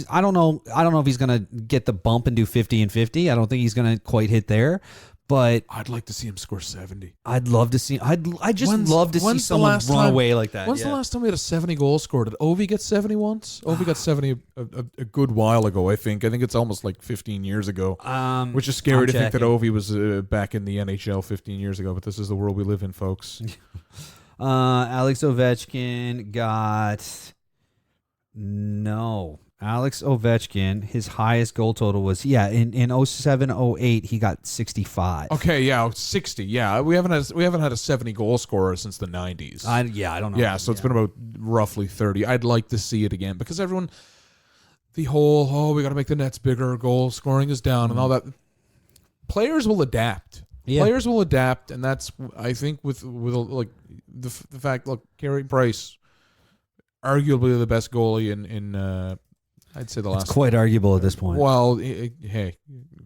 I don't know if he's gonna get the bump and do 50 and 50. I don't think he's gonna quite hit there. But I'd like to see him score 70. I'd love to see. I just love to see someone run away like that. When's the last time we had a 70 goal score? Did Ovi get 70 once? Ovi got 70 a good while ago, I think. I think it's almost like 15 years ago. Which is scary to think that Ovi was back in the NHL 15 years ago. But this is the world we live in, folks. Alex Ovechkin got Alex Ovechkin, his highest goal total was in 07-08 he got 65. Okay, yeah, 60. Yeah, we haven't had a 70 goal scorer since the 90s. I don't know. Yeah, so it's been about roughly 30. I'd like to see it again because everyone, the whole we got to make the nets bigger, goal scoring is down, and all that. Players will adapt. Yeah. Players will adapt, and that's I think with like the fact. Look, Carey Price, arguably the best goalie in I'd say the last. It's quite arguable at this point. Well, hey,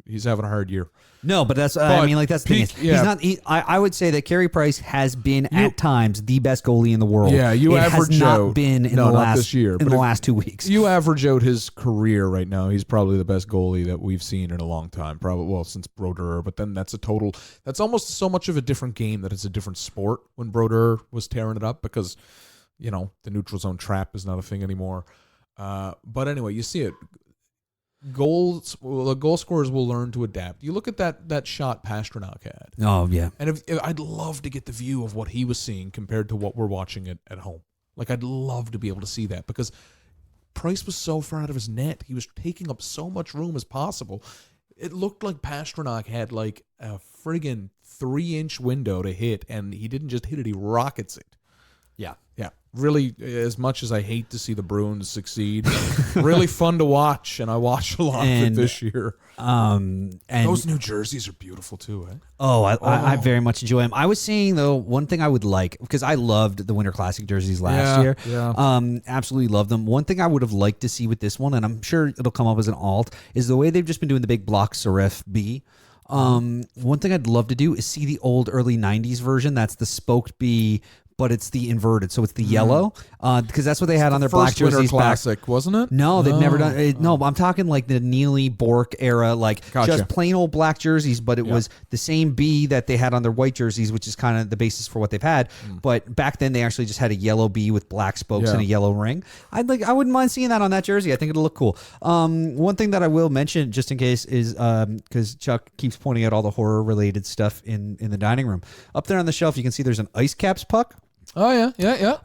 he's having a hard year. No, but that's I mean, like that's the thing. He's not. I would say that Carey Price has been at times the best goalie in the world. Yeah, it has not been in the last this year, in the last 2 weeks. You average out his career right now. He's probably the best goalie that we've seen in a long time. Probably since Brodeur. But then that's That's almost so much of a different game that it's a different sport when Brodeur was tearing it up because the neutral zone trap is not a thing anymore. But anyway, you see it. The goal scorers will learn to adapt. You look at that shot Pasternak had. Oh yeah, and if I'd love to get the view of what he was seeing compared to what we're watching at home. Like I'd love to be able to see that because Price was so far out of his net. He was taking up so much room as possible. It looked like Pasternak had like a friggin' 3-inch window to hit, and he didn't just hit it; he rockets it. Yeah. Really, as much as I hate to see the Bruins succeed, really fun to watch, and I watch a lot of it this year. And those new jerseys are beautiful too, eh? I very much enjoy them. I was saying though, one thing I would like, because I loved the Winter Classic jerseys last year. Yeah. Absolutely loved them. One thing I would have liked to see with this one, and I'm sure it'll come up as an alt, is the way they've just been doing the big block serif B. One thing I'd love to do is see the old early 90s version. That's the spoked B, but it's the inverted, so it's the yellow, because that's what they had on their black jerseys. Winter Classic, wasn't it? No, they've never done it. No, I'm talking like the Neely Bork era, like just plain old black jerseys, but it was the same B that they had on their white jerseys, which is kind of the basis for what they've had. But back then, they actually just had a yellow B with black spokes and a yellow ring. I wouldn't mind seeing that on that jersey. I think it'll look cool. One thing that I will mention, just in case, is because Chuck keeps pointing out all the horror-related stuff in the dining room. Up there on the shelf, you can see there's an Ice Caps puck. Oh, yeah.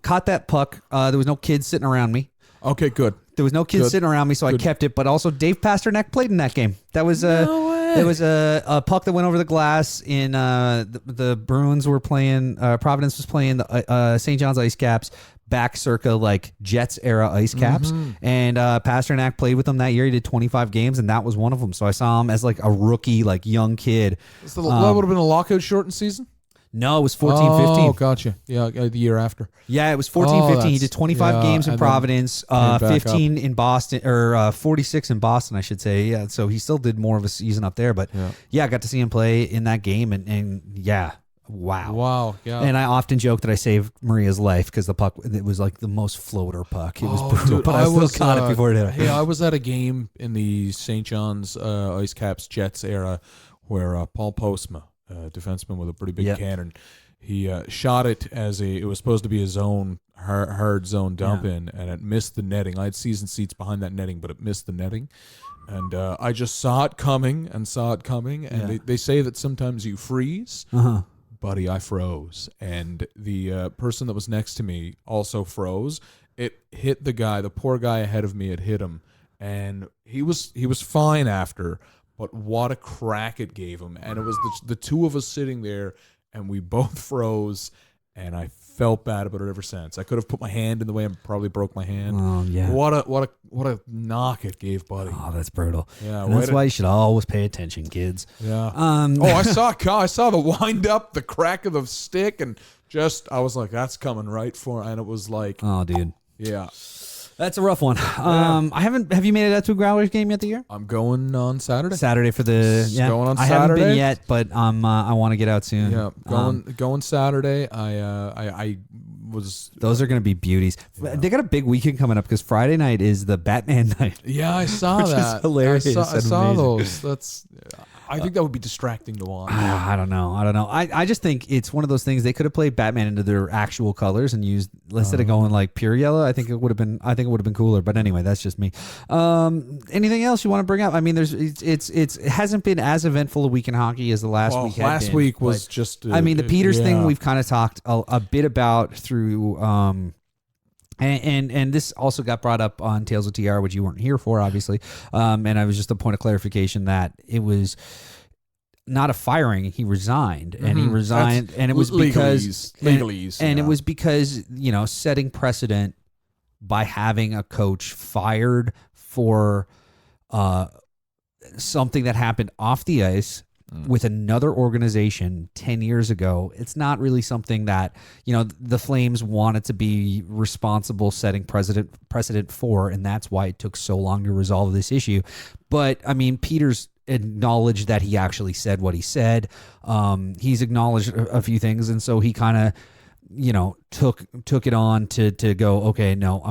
Caught that puck. There was no kids sitting around me. Okay, good. There was no kids sitting around me, so I kept it. But also, Dave Pasternak played in that game. That was there was a puck that went over the glass in the Bruins were playing. Providence was playing the St. John's Ice Caps back circa like Jets era Ice Caps, and Pasternak played with them that year. He did 25 games, and that was one of them. So I saw him as like a rookie, like young kid. So that would have been a lockout shortened season. No, it was 14-15. Oh, gotcha. Yeah, the year after. Yeah, it was 14-15. He did 25 games in and then Providence, came back 15 in Boston, or 46 in Boston, I should say. Yeah, so he still did more of a season up there. But yeah, I got to see him play in that game, and yeah, wow. Wow, yeah. And I often joke that I saved Maria's life because the puck, it was like the most floater puck. It was brutal, dude, but I still caught it before it hit. Hey, I was at a game in the St. John's Ice Caps Jets era where Paul Postma, defenseman with a pretty big cannon, he shot it it was supposed to be a zone, hard zone dump in, and it missed the netting. I had season seats behind that netting, but it missed the netting. And I just saw it coming. And they say that sometimes you freeze. Buddy, I froze. And the person that was next to me also froze. It hit the guy, the poor guy ahead of me, it hit him. And he was fine after, but what a crack it gave him. And it was the two of us sitting there, and we both froze, and I felt bad about it ever since. I could have put my hand in the way and probably broke my hand. Oh yeah. What a knock it gave, buddy. Oh, that's brutal. Yeah, and that's why you should always pay attention, kids. Yeah. I saw the wind up, the crack of the stick, and I was like, that's coming right for, and it was like, oh, dude. Yeah. That's a rough one. Have you made it out to a Growlers game yet this year? I'm going on Saturday. Saturday for the going on I Saturday. haven't been yet, but I want to get out soon. Yeah, going Saturday. I was. Those are going to be beauties. Yeah. They got a big weekend coming up because Friday night is the Batman night. Yeah, I saw which that. Is hilarious. I saw those. I think that would be distracting to watch. I don't know. I just think it's one of those things they could have played Batman into their actual colors and used instead of going like pure yellow. I think it would have been cooler. But anyway, that's just me. Anything else you want to bring up? I mean, it hasn't been as eventful a week in hockey as the last week. Last week was just. I mean, the Peters thing we've kind of talked a bit about through. And this also got brought up on Tales of TR, which you weren't here for, obviously. And I was just a point of clarification that it was not a firing. He resigned, and he resigned, and it was because legalese, and it was because setting precedent by having a coach fired for something that happened off the ice. With another organization 10 years ago, it's not really something that the Flames wanted to be responsible setting precedent for, and that's why it took so long to resolve this issue. But I mean, Peters acknowledged that he actually said what he said. He's acknowledged a few things, and so he kind of took it on to go, okay, no,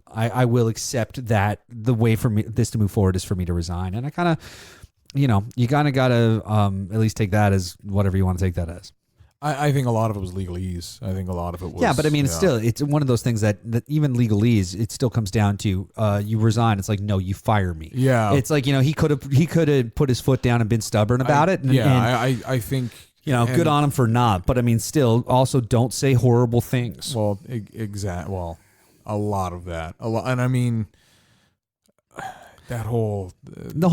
I will accept that the way for me this to move forward is for me to resign. And I kind of. You kind of got to at least take that as whatever you want to take that as. I think a lot of it was legalese. I think a lot of it was. Yeah, but I mean, it's one of those things that even legalese, it still comes down to you resign. It's like, no, you fire me. Yeah. It's like, he could have put his foot down and been stubborn about it. I think. Good on him for not. But I mean, still, also don't say horrible things. Well, exactly. Well, a lot of that. And I mean. The whole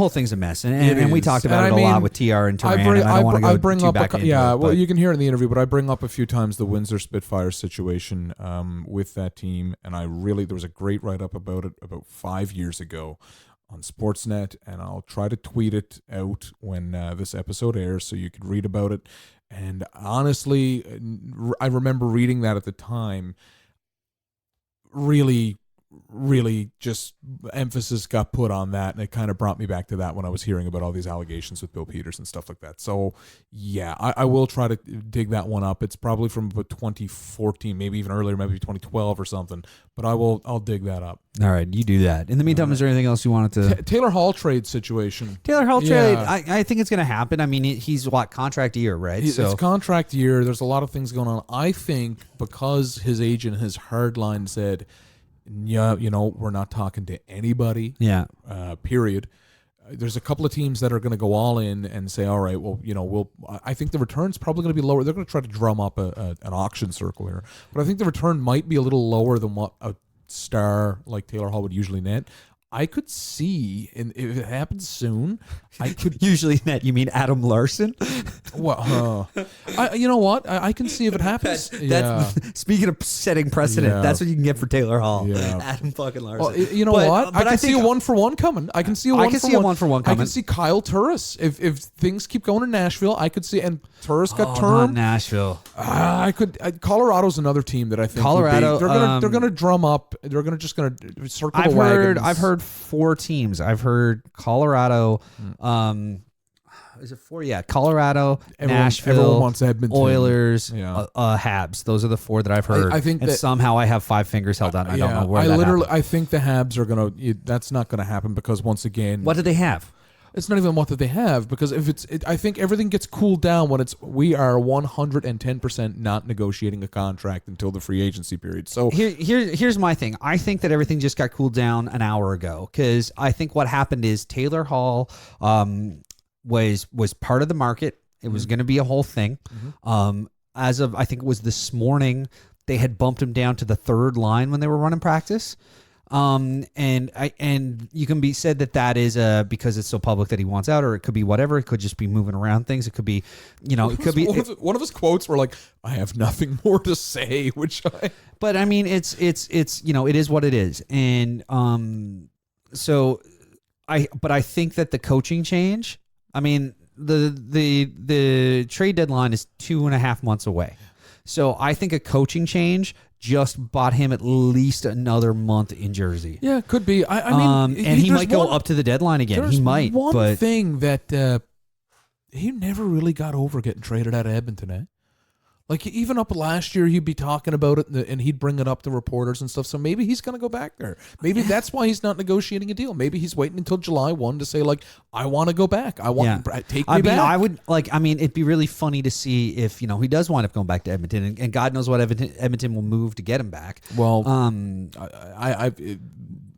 thing's a mess, and we talked about it a lot with TR and Terran. I don't want to go too back into it. Well, you can hear it in the interview, but I bring up a few times the Windsor Spitfires situation with that team, and there was a great write-up about it about 5 years ago on Sportsnet, and I'll try to tweet it out when this episode airs so you could read about it. And honestly, I remember reading that at the time, really just emphasis got put on that, and it kind of brought me back to that when I was hearing about all these allegations with Bill Peters and stuff like that. So yeah, I will try to dig that one up. It's probably from about 2014, maybe even earlier, maybe 2012 or something, but I'll dig that up. All right, you do that. In the meantime, is there anything else you wanted to Taylor Hall trade situation? Taylor Hall trade, I think it's going to happen. I mean, he's contract year, right? It's contract year. There's a lot of things going on. I think because his agent, his hard line said, yeah, we're not talking to anybody. Yeah. Period. There's a couple of teams that are going to go all in and say, all right, well, I think the return's probably going to be lower. They're going to try to drum up an auction circle here, but I think the return might be a little lower than what a star like Taylor Hall would usually net. I could see, and if it happens soon, I could. Usually, Ned, you mean Adam Larson? Well, you know what? I can see if it happens. Speaking of setting precedent, that's what you can get for Taylor Hall. Yeah. Adam fucking Larson. Well, you know what? I can see a 1-for-1 coming. I can see a 1-for-1 coming. I can see Kyle Turris. If things keep going in Nashville, I could see. And Turris got termed. Nashville. I could. Colorado's another team that I think Colorado. They're gonna drum up. They're just gonna circle the wagons. I've heard 4 teams. I've heard Colorado. Is it 4? Yeah, Colorado, Nashville, everyone wants Edmonton. Oilers, Habs. Those are the 4 that I've heard. I think and somehow I have 5 fingers held out. I don't know where that happened. I think the Habs are gonna. That's not gonna happen because once again, what do they have? It's not even what that they have, because if I think everything gets cooled down when we are 110% not negotiating a contract until the free agency period. So here's my thing. I think that everything just got cooled down an hour ago, because I think what happened is Taylor Hall was part of the market. It was going to be a whole thing. As of I think it was this morning, they had bumped him down to the 3rd line when they were running practice. And you can be said that is because it's so public that he wants out, or it could be whatever. It could just be moving around things. It could be, it could be. One of his quotes were like, "I have nothing more to say," But I mean, it's it is what it is, and I think that the coaching change. I mean, the trade deadline is 2.5 months away, so I think a coaching change just bought him at least another month in Jersey. Yeah, could be. I mean, and he might go up to the deadline again. He might. One thing that he never really got over getting traded out of Edmonton, eh? Like, even up last year, he'd be talking about it, and he'd bring it up to reporters and stuff. So maybe he's going to go back there. Maybe that's why he's not negotiating a deal. Maybe he's waiting until July 1 to say, like, I want to go back. I want take me back. It'd be really funny to see if, he does wind up going back to Edmonton, and God knows what Edmonton will move to get him back. Well,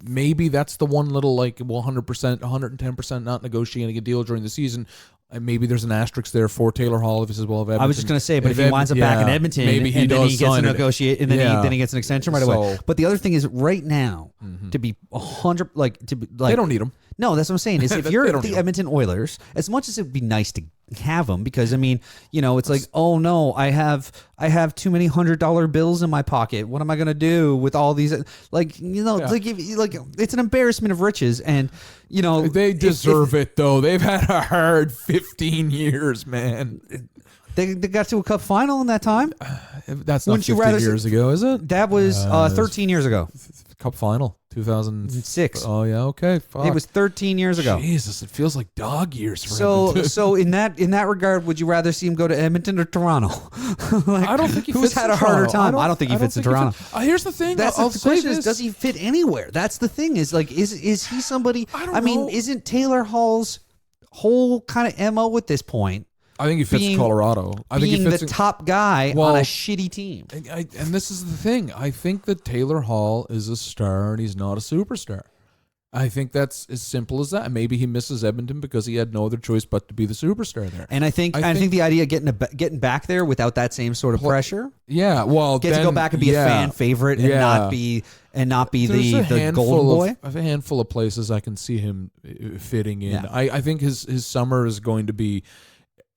maybe that's the one little, 100%, 110% not negotiating a deal during the season. Maybe there's an asterisk there for Taylor Hall if this is well of Edmonton. I was just going to say, but if he winds up back in Edmonton, maybe he then he gets to negotiate, and then he gets an extension right away. But the other thing is, right now, to be 100, they don't need him. No, that's what I'm saying. Is if you're the Edmonton Oilers, as much as it'd be nice to have them, because I mean, it's like, oh no, I have too many $100 bills in my pocket. What am I gonna do with all these? It's an embarrassment of riches, and they deserve it though. They've had a hard 15 years, man. They got to a cup final in that time. That's not 15 years ago, is it? That was 13 years ago. Cup final, 2006. Oh yeah, okay. Fuck. It was 13 years ago. Jesus, it feels like dog years for Edmonton. So in that regard, would you rather see him go to Edmonton or Toronto? I don't think he fits. Who's had a harder time? I don't think he fits in Toronto. Here's the thing. That's the question: is does he fit anywhere? That's the thing. Is he somebody? I mean, isn't Taylor Hall's whole kind of MO at this point? I think he fits Colorado. I think he fits the top guy on a shitty team. And this is the thing. I think that Taylor Hall is a star and he's not a superstar. I think that's as simple as that. Maybe he misses Edmonton because he had no other choice but to be the superstar there. And I think the idea of getting back there without that same sort of pressure. Yeah, well, to go back and be a fan favorite and not be the golden boy. I have a handful of places I can see him fitting in. Yeah. I think his summer is going to be.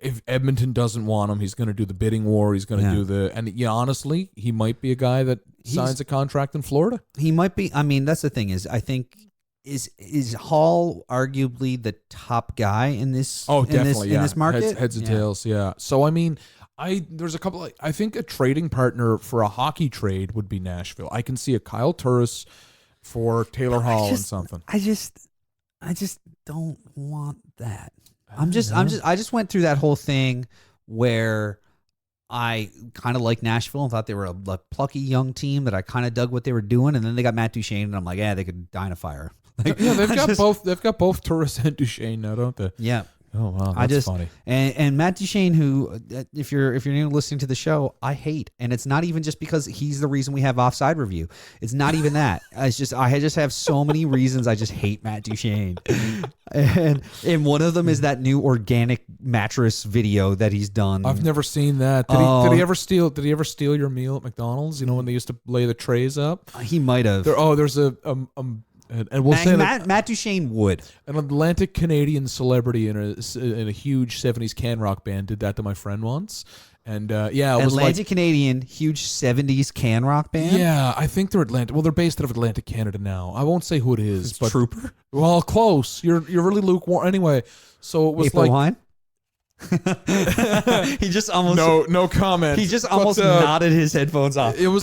If Edmonton doesn't want him, he's going to do the bidding war. He's going to do honestly, he might be a guy that signs a contract in Florida. He might be. I mean, that's the thing is, I think is Hall arguably the top guy in this? Oh, definitely, in this market, heads and tails. Yeah. So I mean, there's a couple. I think a trading partner for a hockey trade would be Nashville. I can see a Kyle Turris for Taylor Hall and something. I just don't want that. I just went through that whole thing where I kind of liked Nashville and thought they were a plucky young team that I kind of dug what they were doing, and then they got Matt Duchene, and I'm like, they could die in a fire. They've got both Turris and Duchene now, don't they? Yeah. Oh wow, that's funny. And Matt Duchene, who if you're new listening to the show, I hate, and it's not even just because he's the reason we have offside review. It's not even that. I just have so many reasons I just hate Matt Duchene, and one of them is that new organic mattress video that he's done. I've never seen that. Did he ever steal? Did he ever steal your meal at McDonald's? When they used to lay the trays up. He might have. There's a And we'll say Matt Duchene would. an Atlantic Canadian celebrity in a huge 70s can rock band did that to my friend once. And it was Atlantic Canadian, huge 70s can rock band. Yeah, I think they're Atlantic. Well, they're based out of Atlantic, Canada now. I won't say who it is, but Trooper. Well, close. You're really lukewarm. Anyway, so it was April like Wine. He just almost no comment. He just almost nodded his headphones off. It was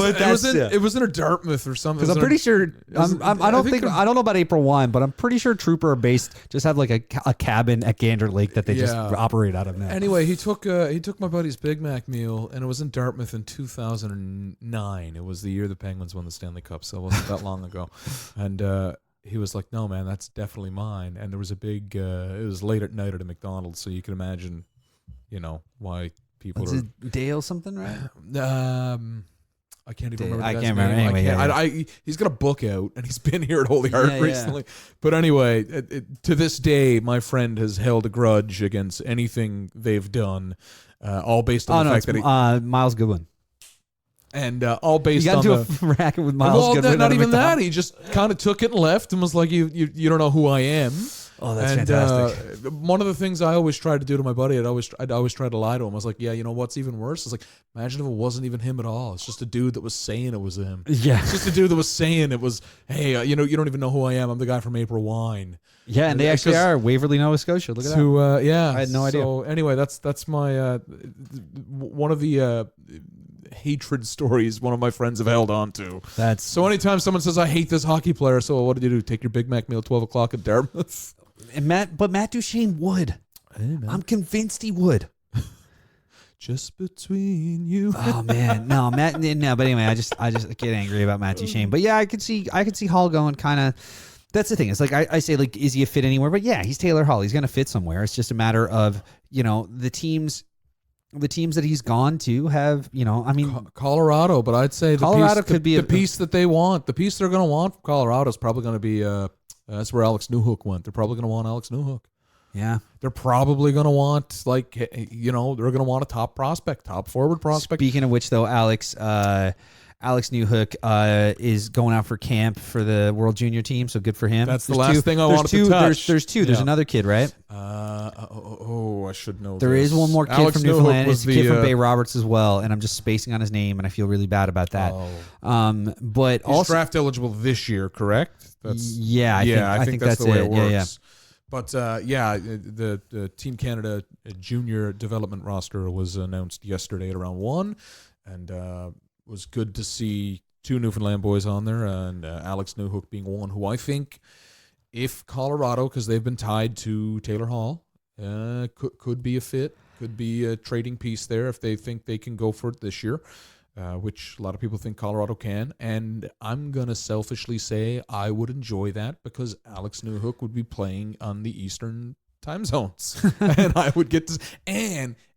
in a Dartmouth or something. Because I'm pretty sure I don't know about April Wine, but I'm pretty sure Trooper are based just have like a cabin at Gander Lake that they just operate out of now. Anyway, he took my buddy's Big Mac meal, and it was in Dartmouth in 2009. It was the year the Penguins won the Stanley Cup, so it wasn't that long ago. And he was like, "No, man, that's definitely mine." And there was a big. It was late at night at a McDonald's, so you can imagine, why people Was are. it Dale something, right? I can't even remember. I the guy's can't remember. name. Anyway, he's got a book out, and he's been here at Holy Heart Yeah, recently. But anyway, to this day, my friend has held a grudge against anything they've done, all based on the fact that he Miles Goodwin. and all based You on got into the. a racket with Miles Well, Goodwin. not at a even that. McDonald's. He just kind of took it and left, and was like, "You don't know who I am." Oh, that's And fantastic. one of the things I always tried to do to my buddy, I'd always try to lie to him. I was like, "Yeah, you know what's even worse? It's like, imagine if it wasn't even him at all. It's just a dude that was saying it was him. Yeah. It's just a dude that was saying it was, hey, you don't even know who I am. I'm the guy from April Wine." Yeah, and they actually are Waverly, Nova Scotia. Look at that. Yeah, I had no idea. So anyway, that's my one of the hatred stories one of my friends have held on to. That's So anytime someone says, "I hate this hockey player," so what did you do? Take your Big Mac meal at 12 o'clock at Dartmouth? and Matt Duchene would. I'm convinced he would. Just between you. Oh man, no, Matt. No, but anyway, I just get angry about Matt Duchene. But yeah, I could see Hall going kind of. That's the thing. It's like I say, like, is he a fit anywhere? But yeah, he's Taylor Hall. He's going to fit somewhere. It's just a matter of the teams that he's gone to have Colorado, but I'd say Colorado could be the piece that they want. The piece they're going to want from Colorado is probably going to be that's where Alex Newhook went. They're probably going to want Alex Newhook. Yeah, they're probably going to want they're going to want a top forward prospect. Speaking of which, though, Alex Newhook is going out for camp for the World Junior team, so good for him. That's the last thing I wanted to touch. There's two. There's another kid, right? I should know. There is one more kid Alex from Newfoundland. Newhook It's a kid from Bay Roberts as well, and I'm just spacing on his name, and I feel really bad about that. But he's also draft eligible this year, correct? I think that's the way it works. Yeah. But the Team Canada junior development roster was announced yesterday at around 1, and was good to see 2 Newfoundland boys on there, and Alex Newhook being one who I think, if Colorado, because they've been tied to Taylor Hall, could be a fit, could be a trading piece there if they think they can go for it this year, which a lot of people think Colorado can. And I'm going to selfishly say I would enjoy that because Alex Newhook would be playing on the Eastern time zones. And I would get to...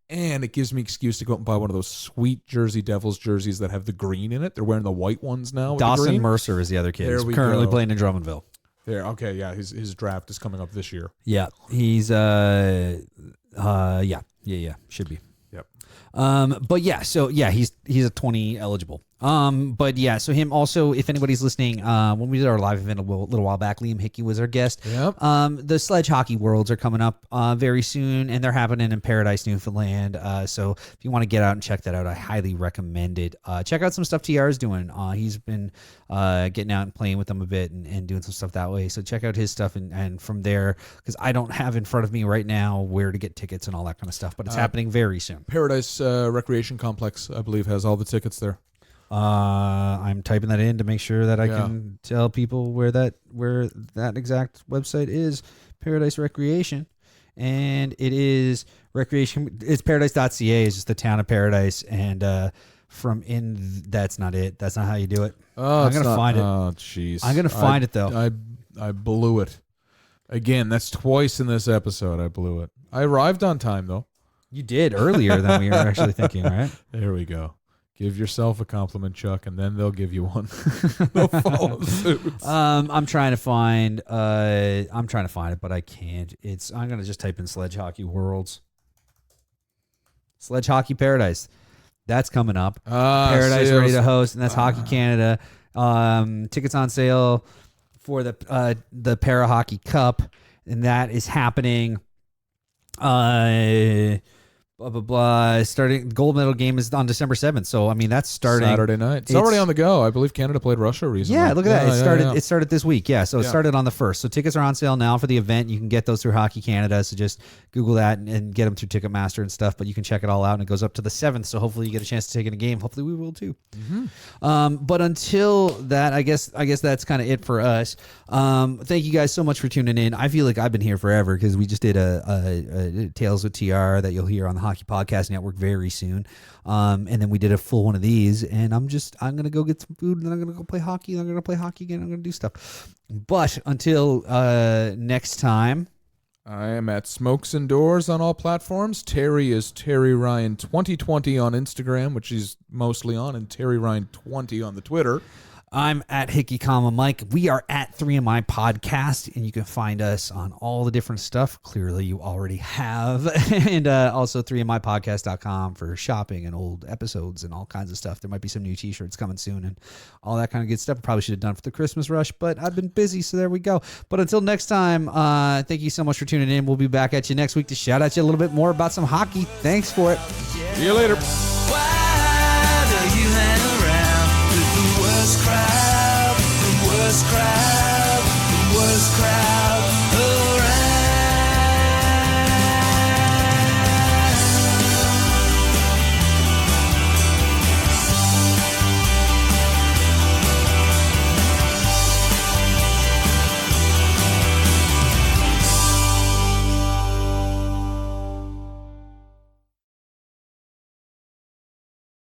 And it gives me excuse to go out and buy one of those sweet Jersey Devils jerseys that have the green in it. They're wearing the white ones now. With Dawson the green. Mercer is the other kid. There He's we currently go. playing in Drummondville. There, okay, yeah. His draft is coming up this year. Yeah, he's should be. Yep. But yeah, so yeah, he's a 20 eligible. But yeah, so him also, if anybody's listening, when we did our live event a little while back, Liam Hickey was our guest. Yep. The Sledge Hockey Worlds are coming up very soon, and they're happening in Paradise, Newfoundland. So if you want to get out and check that out, I highly recommend it. Check out some stuff TR is doing. He's been getting out and playing with them a bit and doing some stuff that way. So check out his stuff and from there, because I don't have in front of me right now where to get tickets and all that kind of stuff, but it's happening very soon. Paradise Recreation Complex, I believe, has all the tickets there. I'm typing that in to make sure that I can tell people where that exact website is. Paradise Recreation, and it is recreation. It's paradise.ca. It's just the town of Paradise, and that's not it. That's not how you do it. I'm gonna find it. Oh, jeez. I'm gonna find it though. I blew it again. That's twice in this episode. I blew it. I arrived on time though. You did earlier than we were actually thinking, right? There we go. Give yourself a compliment, Chuck, and then they'll give you one. They'll follow suit. I'm trying to find it, but I can't. I'm gonna just type in Sledge Hockey Worlds. Sledge Hockey Paradise. That's coming up. Paradise ready to host, and that's Hockey Canada. Tickets on sale for the Para Hockey Cup, and that is happening. Blah blah blah. Starting gold medal game is on December 7th. So I mean that's starting Saturday night. It's already on the go. I believe Canada played Russia recently. Yeah, look at that. It started this week. Yeah, so it Yeah. started on the 1st. So tickets are on sale now for the event. You can get those through Hockey Canada. So just Google that and get them through Ticketmaster and stuff. But you can check it all out, and it goes up to the 7th. So hopefully you get a chance to take in a game. Hopefully we will too. But until that, I guess that's kind of it for us. Thank you guys so much for tuning in. I feel like I've been here forever because we just did a Tales with TR that you'll hear on the Hockey Podcast Network very soon. And then we did a full one of these, and I'm gonna go get some food, and then I'm gonna go play hockey, and I'm gonna play hockey again. I'm gonna do stuff. But until next time, I am at Smokes and Doors on all platforms. Terry is Terry Ryan 2020 on Instagram, which he's mostly on, and Terry Ryan 20 on the Twitter. I'm at Hickey, Mike. We are at 3MI Podcast, and you can find us on all the different stuff. Clearly, you already have. And also 3MIPodcast.com for shopping and old episodes and all kinds of stuff. There might be some new t-shirts coming soon and all that kind of good stuff. Probably should have done it for the Christmas rush, but I've been busy, so there we go. But until next time, thank you so much for tuning in. We'll be back at you next week to shout at you a little bit more about some hockey. Thanks for it. See you later. Why